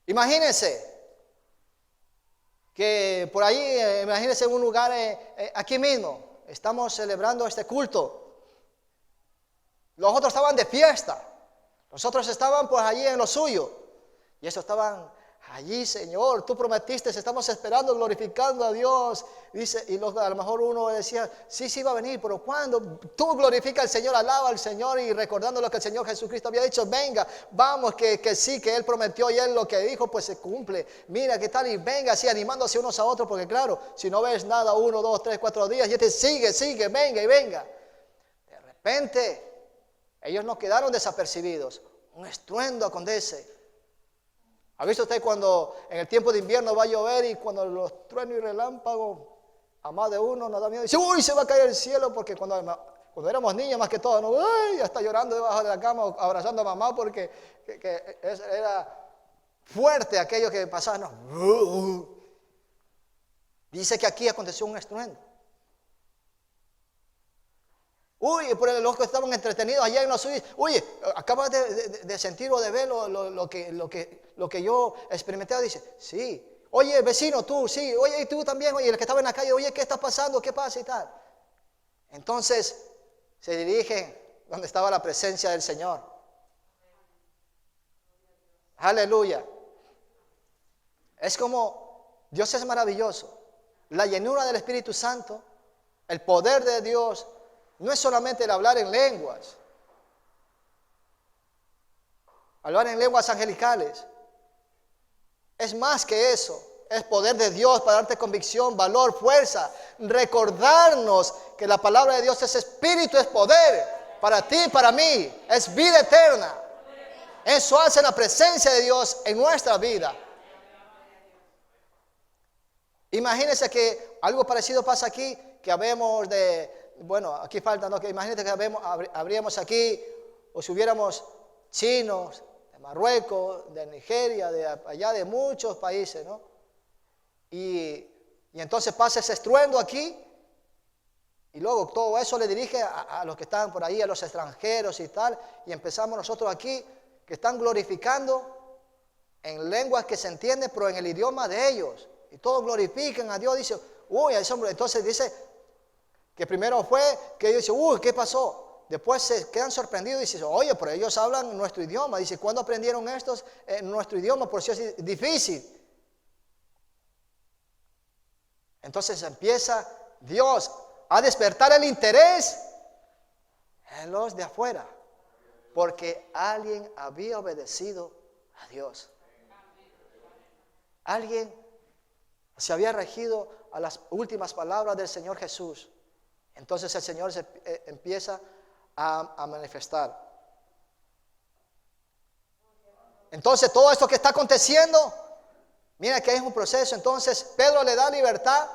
Speaker 1: Imagínense que por ahí, imagínense en un lugar aquí mismo, estamos celebrando este culto. Los otros estaban de fiesta, los otros estaban pues allí en lo suyo, y estos estaban allí. Señor, tú prometiste, estamos esperando, glorificando a Dios. Dice, y a lo mejor uno decía, sí va a venir, pero cuando tú glorifica al Señor, alaba al Señor y recordando lo que el Señor Jesucristo había dicho, venga, vamos, que sí, que Él prometió y Él lo que dijo, pues se cumple. Mira qué tal, y venga así animándose unos a otros, porque claro, si no ves nada 1, 2, 3, 4 días, y este sigue, venga y venga. De repente, ellos no quedaron desapercibidos, un estruendo acontece. ¿Ha visto usted cuando en el tiempo de invierno va a llover y cuando los truenos y relámpagos a más de uno nos da miedo? Dice, uy, se va a caer el cielo, porque cuando éramos niños más que todo, ¿no? Uy, hasta llorando debajo de la cama, abrazando a mamá, porque era fuerte aquello que pasaba. No. Dice que aquí aconteció un estruendo. Uy, por los que estaban entretenidos allá en los suyos. Oye, acabas de sentir o de ver lo que yo experimenté. Dice, sí. Oye, vecino, tú, sí. Oye, y tú también. Oye, el que estaba en la calle, oye, ¿qué está pasando? ¿Qué pasa y tal? Entonces, se dirigen donde estaba la presencia del Señor. Aleluya. Es como, Dios es maravilloso. La llenura del Espíritu Santo, el poder de Dios, no es solamente el hablar en lenguas, hablar en lenguas angelicales. Es más que eso, es poder de Dios para darte convicción, valor, fuerza, recordarnos que la palabra de Dios es espíritu, es poder, para ti y para mí, es vida eterna. Eso hace la presencia de Dios en nuestra vida. Imagínense que algo parecido pasa aquí, que habemos aquí falta, ¿no? Que imagínate que habríamos aquí, o si hubiéramos chinos, de Marruecos, de Nigeria, de allá de muchos países, ¿no? Y entonces pasa ese estruendo aquí, y luego todo eso le dirige a los que están por ahí, a los extranjeros y tal, y empezamos nosotros aquí, que están glorificando en lenguas que se entienden, pero en el idioma de ellos, y todos glorifican a Dios. Dice, uy, entonces dice que primero fue que ellos dicen, uy, ¿qué pasó? Después se quedan sorprendidos y dicen, oye, pero ellos hablan nuestro idioma. Dice, ¿cuándo aprendieron estos nuestro idioma? Por si es difícil. Entonces empieza Dios a despertar el interés en los de afuera, porque alguien había obedecido a Dios. Alguien se había regido a las últimas palabras del Señor Jesús. Entonces el Señor se empieza a manifestar. Entonces todo esto que está aconteciendo, mira que es un proceso. Entonces Pedro le da libertad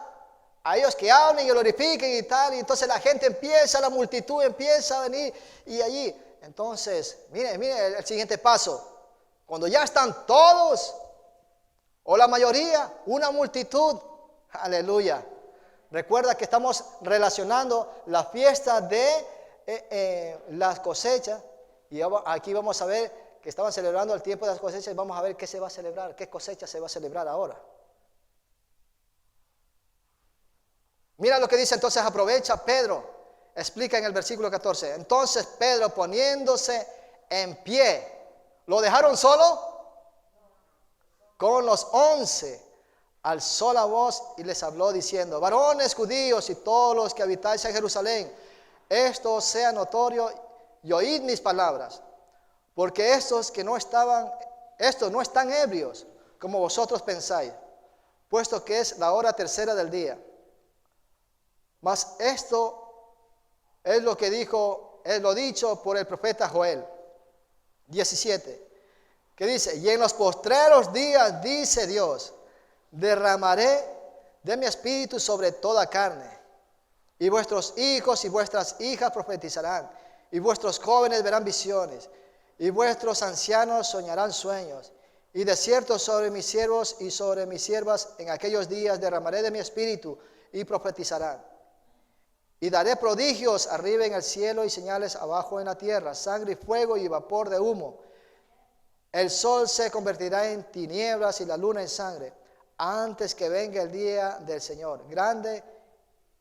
Speaker 1: a ellos que hablen y glorifiquen y tal. Y entonces la gente empieza, la multitud empieza a venir y allí. Entonces, mire el siguiente paso. Cuando ya están todos o la mayoría, una multitud. Aleluya. Recuerda que estamos relacionando la fiesta de las cosechas. Y aquí vamos a ver que estaban celebrando el tiempo de las cosechas. Y vamos a ver qué se va a celebrar, qué cosecha se va a celebrar ahora. Mira lo que dice entonces, aprovecha Pedro. Explica en el versículo 14. Entonces Pedro, poniéndose en pie, ¿lo dejaron solo? Con los 11 alzó la voz y les habló diciendo: varones judíos y todos los que habitáis en Jerusalén, esto sea notorio y oíd mis palabras, porque estos no están ebrios como vosotros pensáis, puesto que es la hora tercera del día. Mas esto es lo que es lo dicho por el profeta Joel 17, que dice: y en los postreros días, dice Dios, derramaré de mi espíritu sobre toda carne, y vuestros hijos y vuestras hijas profetizarán, y vuestros jóvenes verán visiones, y vuestros ancianos soñarán sueños, y de cierto sobre mis siervos y sobre mis siervas en aquellos días derramaré de mi espíritu, y profetizarán. Y daré prodigios arriba en el cielo y señales abajo en la tierra, sangre y fuego y vapor de humo. El sol se convertirá en tinieblas y la luna en sangre, antes que venga el día del Señor, grande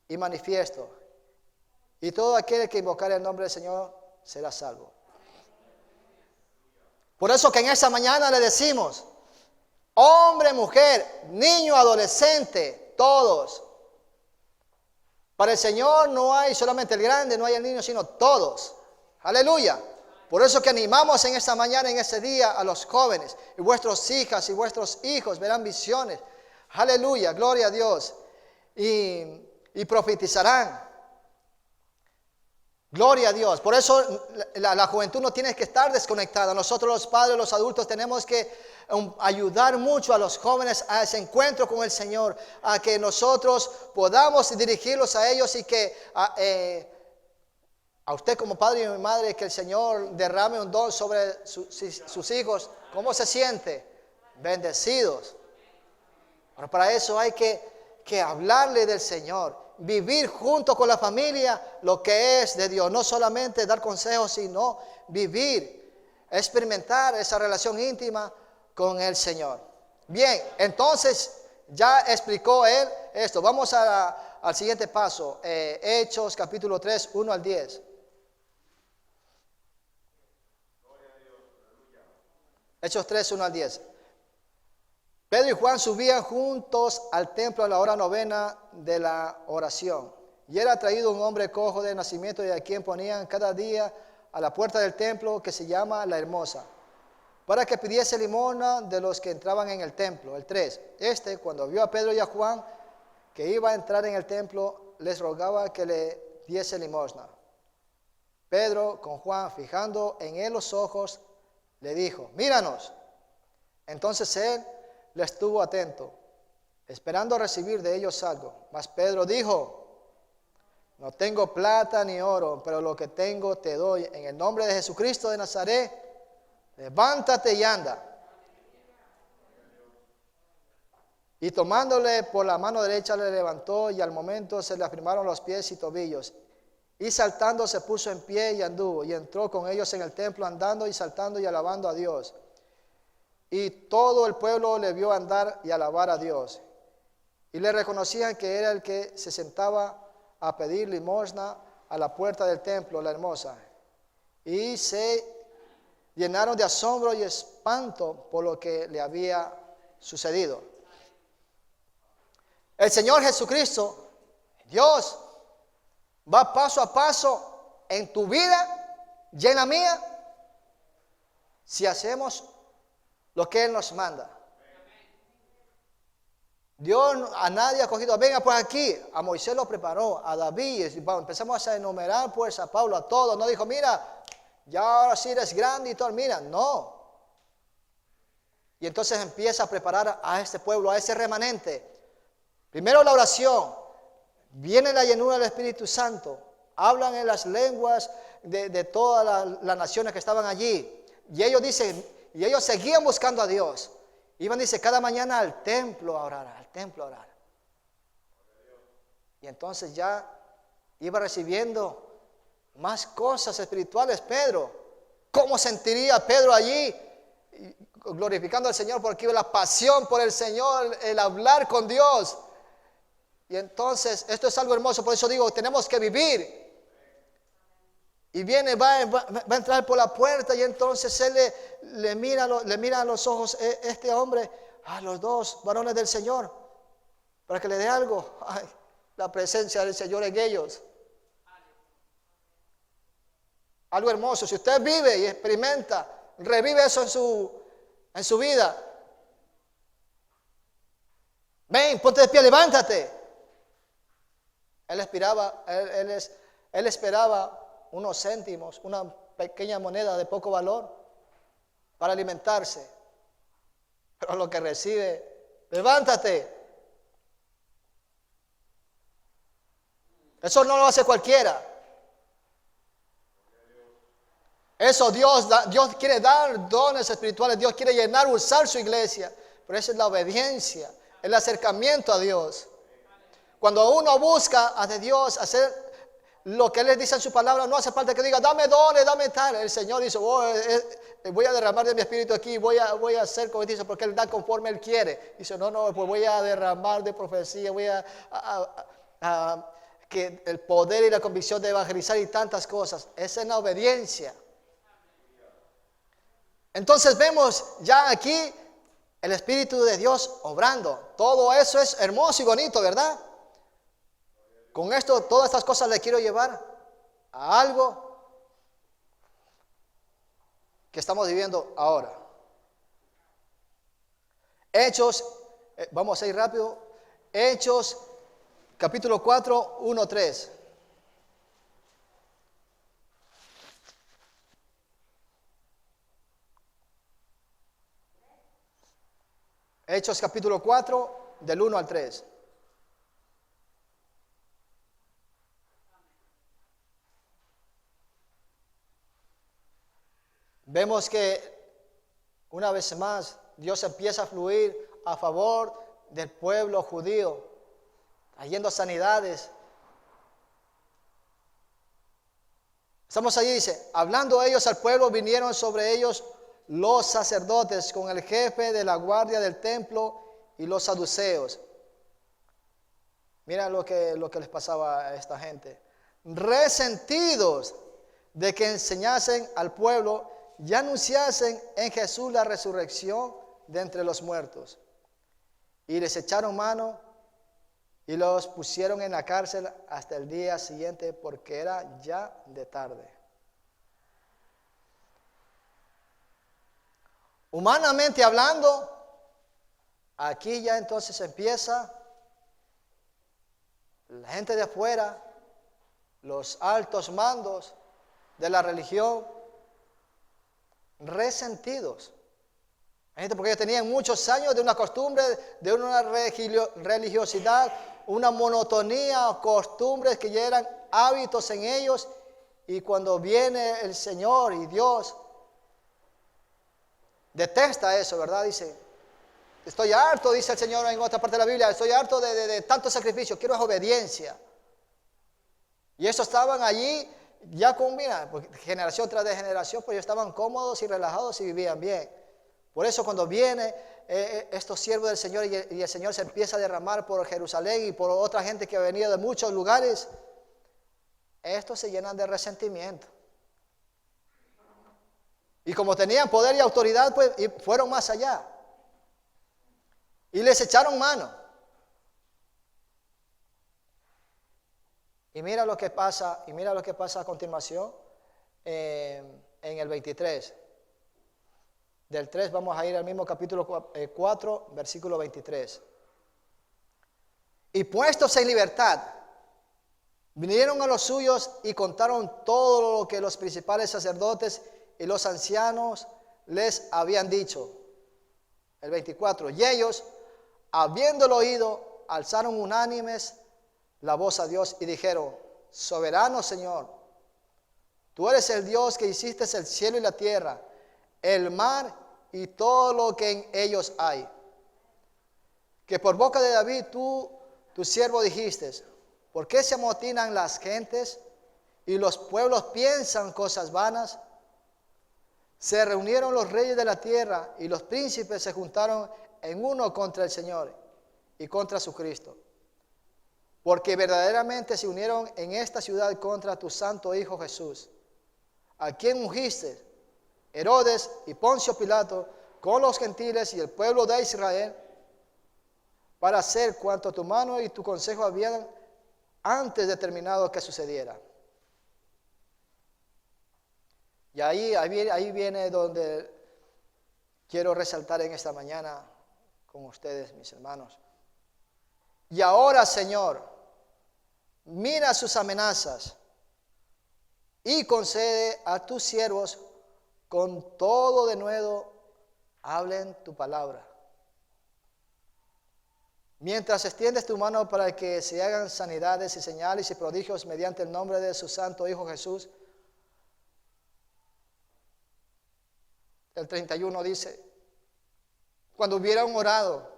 Speaker 1: y manifiesto. Y todo aquel que invocare el nombre del Señor será salvo. Por eso que en esa mañana le decimos: hombre, mujer, niño, adolescente, todos. Para el Señor no hay solamente el grande, no hay el niño, sino todos. Aleluya. Por eso que animamos en esta mañana, en este día, a los jóvenes. Y vuestras hijas y vuestros hijos verán visiones. Aleluya, gloria a Dios. Y profetizarán. Gloria a Dios. Por eso la juventud no tiene que estar desconectada. Nosotros los padres, los adultos, tenemos que ayudar mucho a los jóvenes a ese encuentro con el Señor, a que nosotros podamos dirigirlos a ellos y que a usted como padre y madre, que el Señor derrame un don sobre sus hijos. ¿Cómo se siente? Bendecidos. Pero para eso hay que hablarle del Señor, vivir junto con la familia lo que es de Dios, no solamente dar consejos, sino vivir, experimentar esa relación íntima con el Señor. Bien, entonces ya explicó él esto. Vamos al siguiente paso, Hechos capítulo 3, 1 al 10. Hechos 3, 1 al 10. Pedro y Juan subían juntos al templo a la hora novena de la oración. Y era traído un hombre cojo de nacimiento, y a quien ponían cada día a la puerta del templo, que se llama La Hermosa, para que pidiese limosna de los que entraban en el templo. El 3. Cuando vio a Pedro y a Juan que iba a entrar en el templo, les rogaba que le diese limosna. Pedro, con Juan, fijando en él los ojos, le dijo: míranos. Entonces él le estuvo atento, esperando recibir de ellos algo. Mas Pedro dijo: no tengo plata ni oro, pero lo que tengo te doy. En el nombre de Jesucristo de Nazaret, levántate y anda. Y tomándole por la mano derecha le levantó, y al momento se le afirmaron los pies y tobillos. Y saltando se puso en pie y anduvo, y entró con ellos en el templo, andando y saltando y alabando a Dios. Y todo el pueblo le vio andar y alabar a Dios. Y le reconocían que era el que se sentaba a pedir limosna a la puerta del templo, La Hermosa. Y se llenaron de asombro y espanto por lo que le había sucedido. El Señor Jesucristo, Dios, va paso a paso en tu vida y en la mía, si hacemos lo que Él nos manda. Dios a nadie ha cogido: venga pues aquí. A Moisés lo preparó, a David, empezamos a enumerar pues a Pablo, a todos. No dijo: mira, ya ahora sí eres grande y todo. Mira, no. Y entonces empieza a preparar a este pueblo, a ese remanente. Primero la oración, viene la llenura del Espíritu Santo, hablan en las lenguas de todas las naciones que estaban allí. Y ellos dicen, y ellos seguían buscando a Dios. Iban, dice, cada mañana al templo a orar, al templo a orar. Y entonces ya iba recibiendo más cosas espirituales Pedro. ¿Cómo sentiría Pedro allí? Glorificando al Señor, porque iba la pasión por el Señor, el hablar con Dios. Y entonces esto es algo hermoso, por eso digo, tenemos que vivir. Y viene, va a entrar por la puerta, y entonces él le mira a los ojos este hombre, a los dos varones del Señor, para que le dé algo. Ay, la presencia del Señor en ellos. Algo hermoso. Si usted vive y experimenta, revive eso en su vida. Ven, ponte de pie, levántate. Él esperaba unos céntimos, una pequeña moneda de poco valor para alimentarse. Pero lo que recibe, levántate. Eso no lo hace cualquiera. Eso Dios quiere dar dones espirituales, Dios quiere llenar, usar su iglesia. Pero esa es la obediencia, el acercamiento a Dios. Cuando uno busca a Dios hacer lo que Él les dice en su palabra, no hace falta que diga, dame dones, dame tal. El Señor dice, voy a derramar de mi espíritu aquí, voy a hacer como dice, porque Él da conforme Él quiere. Dice, no, pues voy a derramar de profecía, voy a que el poder y la convicción de evangelizar y tantas cosas. Esa es la obediencia. Entonces vemos ya aquí el Espíritu de Dios obrando. Todo eso es hermoso y bonito, ¿verdad? Con esto, todas estas cosas le quiero llevar a algo que estamos viviendo ahora. Hechos, vamos a ir rápido. Hechos, capítulo 4, 1, 3. Hechos, capítulo 4, del 1 al 3. Vemos que una vez más Dios empieza a fluir a favor del pueblo judío, trayendo sanidades. Estamos allí, dice, hablando ellos al pueblo, vinieron sobre ellos los sacerdotes con el jefe de la guardia del templo y los saduceos. Mira lo que les pasaba a esta gente. Resentidos de que enseñasen al pueblo y anunciasen en Jesús la resurrección de entre los muertos. Y les echaron mano y los pusieron en la cárcel hasta el día siguiente, porque era ya de tarde. Humanamente hablando, aquí ya entonces empieza la gente de afuera, los altos mandos de la religión, resentidos. Porque ellos tenían muchos años de una costumbre, de una religiosidad, una monotonía, costumbres que ya eran hábitos en ellos. Y cuando viene el Señor y Dios, detesta eso, ¿verdad? Dice, estoy harto, dice el Señor en otra parte de la Biblia, estoy harto de tanto sacrificio, quiero obediencia. Y eso estaban allí ya con, mira, generación tras de generación, pues ellos estaban cómodos y relajados y vivían bien. Por eso cuando viene estos siervos del Señor y el Señor se empieza a derramar por Jerusalén y por otra gente que ha venido de muchos lugares, estos se llenan de resentimiento. Y como tenían poder y autoridad, pues y fueron más allá. Y les echaron mano. Y mira lo que pasa, a continuación en el 23. Del 3 vamos a ir al mismo capítulo 4, versículo 23. Y puestos en libertad, vinieron a los suyos y contaron todo lo que los principales sacerdotes y los ancianos les habían dicho. El 24. Y ellos, habiéndolo oído, alzaron unánimes la voz a Dios y dijeron: soberano Señor, tú eres el Dios que hiciste el cielo y la tierra, el mar y todo lo que en ellos hay. Que por boca de David tú, tu siervo, dijiste: ¿por qué se amotinan las gentes y los pueblos piensan cosas vanas? Se reunieron los reyes de la tierra y los príncipes se juntaron en uno contra el Señor y contra su Cristo. Porque verdaderamente se unieron en esta ciudad contra tu santo Hijo Jesús, a quien ungiste, Herodes y Poncio Pilato, con los gentiles y el pueblo de Israel, para hacer cuanto tu mano y tu consejo habían antes determinado que sucediera. Y ahí viene donde quiero resaltar en esta mañana con ustedes, mis hermanos. Y ahora, Señor, mira sus amenazas y concede a tus siervos con todo denuedo hablen tu palabra. Mientras extiendes tu mano para que se hagan sanidades y señales y prodigios mediante el nombre de su santo Hijo Jesús. El 31 dice: cuando hubieran orado,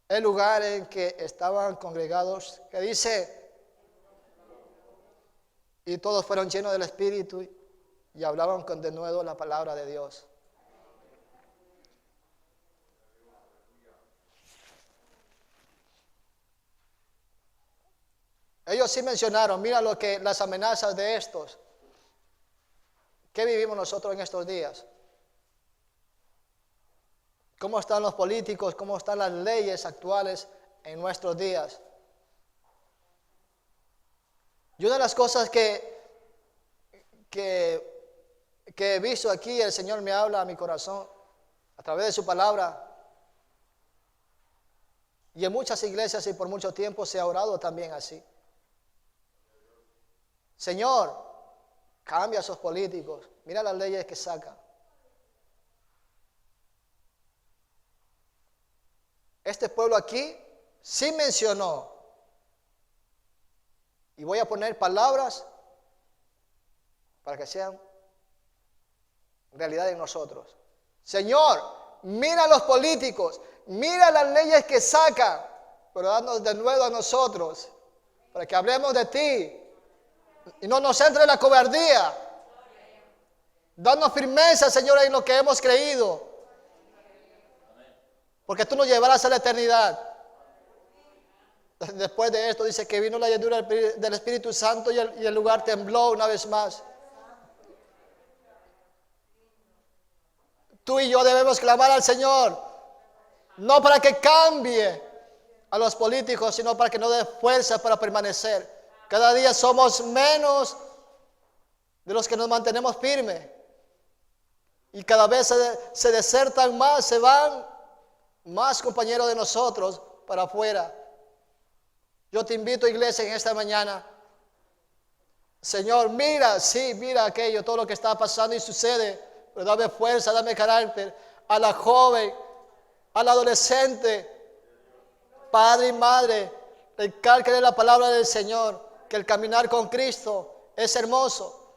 Speaker 1: el lugar en que estaban congregados, que dice, y todos fueron llenos del Espíritu y hablaban con denuedo la palabra de Dios. Ellos sí mencionaron, mira las amenazas de estos. ¿Qué vivimos nosotros en estos días? ¿Cómo están los políticos? ¿Cómo están las leyes actuales en nuestros días? Y una de las cosas que he visto aquí, el Señor me habla a mi corazón a través de su palabra. Y en muchas iglesias y por mucho tiempo se ha orado también así. Señor, cambia a esos políticos. Mira las leyes que sacan. Este pueblo aquí sí mencionó. Y voy a poner palabras para que sean realidad en nosotros. Señor, mira a los políticos. Mira las leyes que sacan. Pero danos de nuevo a nosotros. Para que hablemos de ti. Y no nos entre la cobardía. Danos firmeza, Señor, en lo que hemos creído. Porque tú nos llevarás a la eternidad. Después de esto dice que vino la llenura del Espíritu Santo y el lugar tembló una vez más. Tú y yo debemos clamar al Señor. No para que cambie a los políticos, sino para que nos dé fuerza para permanecer. Cada día somos menos de los que nos mantenemos firmes. Y cada vez se desertan más, se van más compañeros de nosotros para afuera. Yo te invito, iglesia, en esta mañana. Señor, mira, sí, mira aquello, todo lo que está pasando y sucede. Pero dame fuerza, dame carácter a la joven, al adolescente, padre y madre. Recálcale la palabra del Señor. Que el caminar con Cristo es hermoso.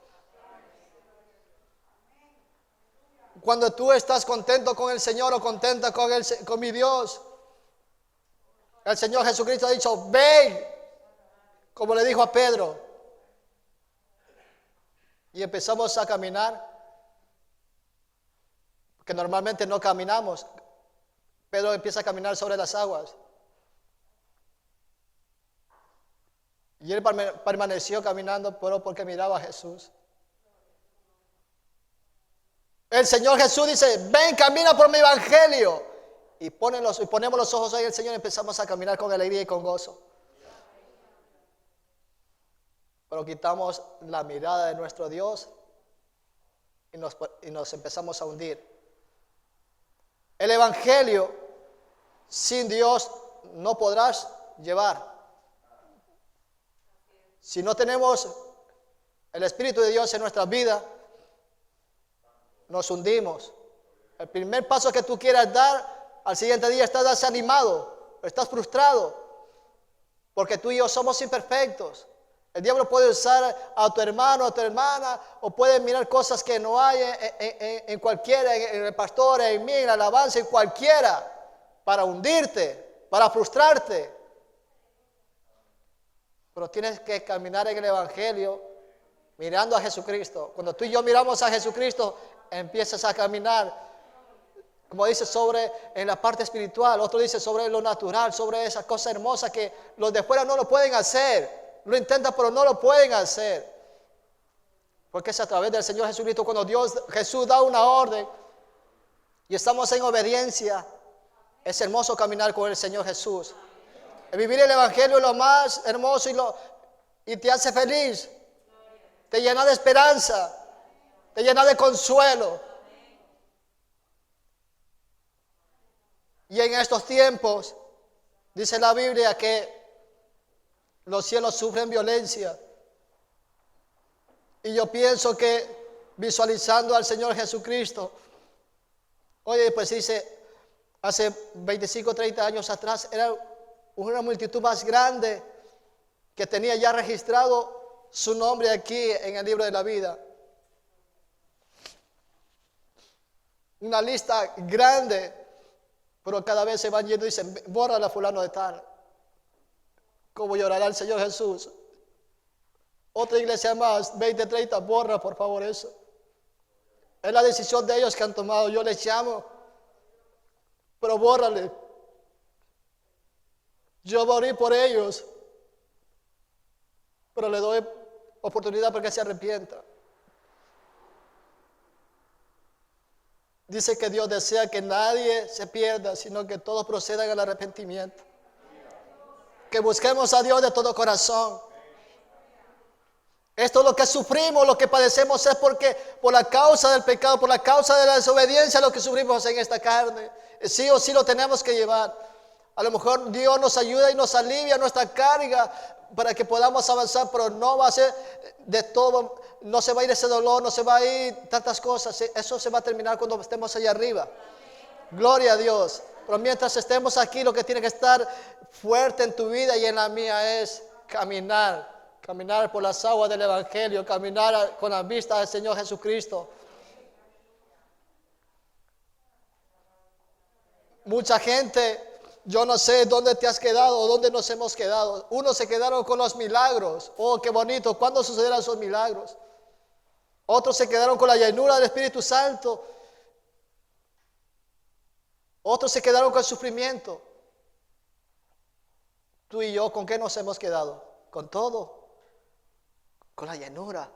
Speaker 1: Cuando tú estás contento con el Señor o contenta con mi Dios, el Señor Jesucristo ha dicho, ven, como le dijo a Pedro. Y empezamos a caminar, porque normalmente no caminamos. Pedro empieza a caminar sobre las aguas. Y él permaneció caminando, pero porque miraba a Jesús. El Señor Jesús dice, ven, camina por mi evangelio. Y ponemos los ojos ahí el Señor y empezamos a caminar con alegría y con gozo. Pero quitamos la mirada de nuestro Dios y nos empezamos a hundir. El evangelio sin Dios no podrás llevar. Si no tenemos el Espíritu de Dios en nuestra vida, nos hundimos. El primer paso que tú quieras dar, al siguiente día estás desanimado, estás frustrado, porque tú y yo somos imperfectos. El diablo puede usar a tu hermano, a tu hermana, o puede mirar cosas que no hay en cualquiera, en el pastor, en mí, en la alabanza, en cualquiera, para hundirte, para frustrarte. Pero tienes que caminar en el Evangelio mirando a Jesucristo. Cuando tú y yo miramos a Jesucristo, empiezas a caminar, como dice, sobre en la parte espiritual. Otro dice sobre lo natural, sobre esa cosa hermosa que los de fuera no lo pueden hacer. Lo intentan, pero no lo pueden hacer. Porque es a través del Señor Jesucristo cuando Jesús da una orden y estamos en obediencia. Es hermoso caminar con el Señor Jesús. El vivir el Evangelio es lo más hermoso y te hace feliz. Te llena de esperanza. Te llena de consuelo. Y en estos tiempos, dice la Biblia que los cielos sufren violencia. Y yo pienso que visualizando al Señor Jesucristo, oye, pues dice, hace 25, 30 años atrás era una multitud más grande que tenía ya registrado su nombre aquí en el libro de la vida. Una lista grande, pero cada vez se van yendo y dicen, bórrala fulano de tal. ¿Cómo llorará el Señor Jesús? Otra iglesia más, 20, 30, borra por favor eso. Es la decisión de ellos que han tomado. Yo les llamo, pero bórrale. Yo morí por ellos, pero le doy oportunidad para que se arrepienta. Dice que Dios desea que nadie se pierda, sino que todos procedan al arrepentimiento. Que busquemos a Dios de todo corazón. Esto es lo que sufrimos, lo que padecemos es porque por la causa del pecado, por la causa de la desobediencia, lo que sufrimos en esta carne. Sí o sí lo tenemos que llevar. A lo mejor Dios nos ayuda y nos alivia nuestra carga para que podamos avanzar, pero no va a ser de todo, no se va a ir ese dolor, no se va a ir tantas cosas. Eso se va a terminar cuando estemos allá arriba. Gloria a Dios. Pero mientras estemos aquí, lo que tiene que estar fuerte en tu vida y en la mía es caminar por las aguas del Evangelio, caminar con la vista del Señor Jesucristo. Mucha gente, yo no sé dónde te has quedado o dónde nos hemos quedado. Unos se quedaron con los milagros. Oh, qué bonito. ¿Cuándo sucederán esos milagros? Otros se quedaron con la llenura del Espíritu Santo. Otros se quedaron con el sufrimiento. Tú y yo, ¿con qué nos hemos quedado? Con todo. Con la llenura,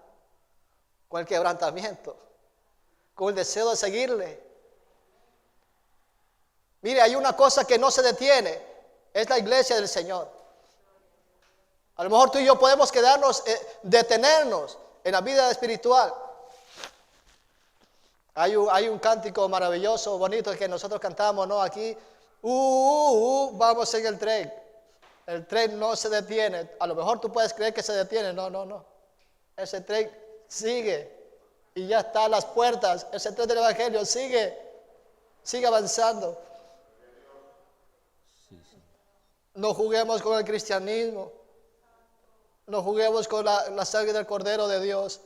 Speaker 1: con el quebrantamiento, con el deseo de seguirle. Mire, hay una cosa que no se detiene, es la iglesia del Señor. A lo mejor tú y yo podemos quedarnos, detenernos en la vida espiritual. Hay un cántico maravilloso, bonito que nosotros cantamos, ¿no? Aquí, vamos en el tren. El tren no se detiene. A lo mejor tú puedes creer que se detiene. No. Ese tren sigue y ya está a las puertas. Ese tren del Evangelio sigue avanzando. No juguemos con el cristianismo. No juguemos con la sangre del Cordero de Dios.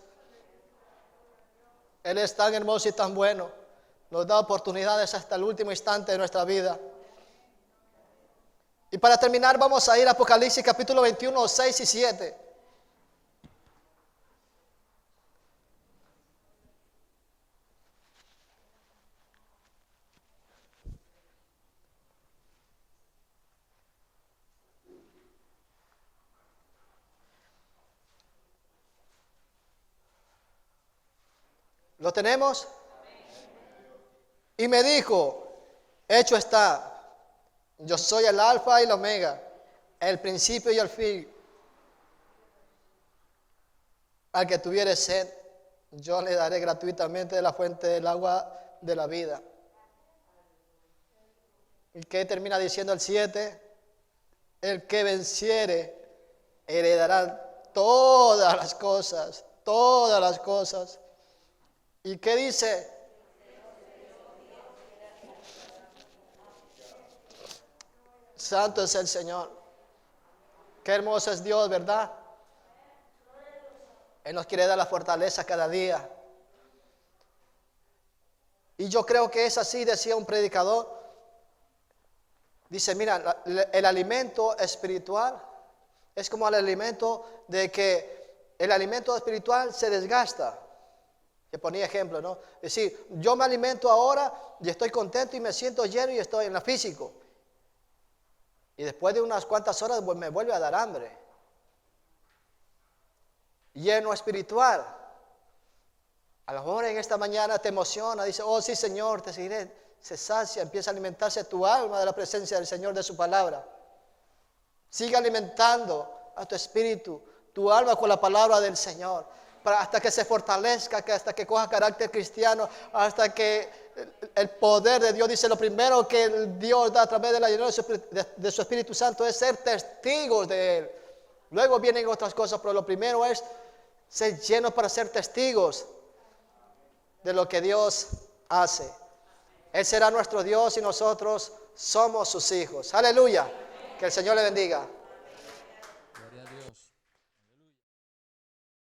Speaker 1: Él es tan hermoso y tan bueno. Nos da oportunidades hasta el último instante de nuestra vida. Y para terminar vamos a ir a Apocalipsis capítulo 21, 6 y 7. ¿Lo tenemos? Y me dijo, hecho está, yo soy el alfa y el omega, el principio y el fin. Al que tuviere sed, yo le daré gratuitamente de la fuente del agua de la vida. ¿Y qué termina diciendo el 7? El que venciere heredará todas las cosas, todas las cosas. ¿Y qué dice? Santo es el Señor. Qué hermoso es Dios, ¿verdad? Él nos quiere dar la fortaleza cada día. Y yo creo que es así, decía un predicador. Dice, mira, el alimento espiritual es como el alimento de que el alimento espiritual se desgasta. Te ponía ejemplo, ¿no? Es decir, yo me alimento ahora y estoy contento y me siento lleno y estoy en la físico. Y después de unas cuantas horas me vuelve a dar hambre. Lleno espiritual. A lo mejor en esta mañana te emociona, dice, oh sí Señor, te seguiré. Se sacia, empieza a alimentarse tu alma de la presencia del Señor, de su palabra. Sigue alimentando a tu espíritu, tu alma con la palabra del Señor, hasta que se fortalezca, hasta que coja carácter cristiano, hasta que el poder de Dios, dice, lo primero que Dios da a través de la llenura de su Espíritu Santo es ser testigos de Él. Luego vienen otras cosas, pero lo primero es ser llenos para ser testigos de lo que Dios hace. Él será nuestro Dios y nosotros somos sus hijos. Aleluya. Que el Señor le bendiga.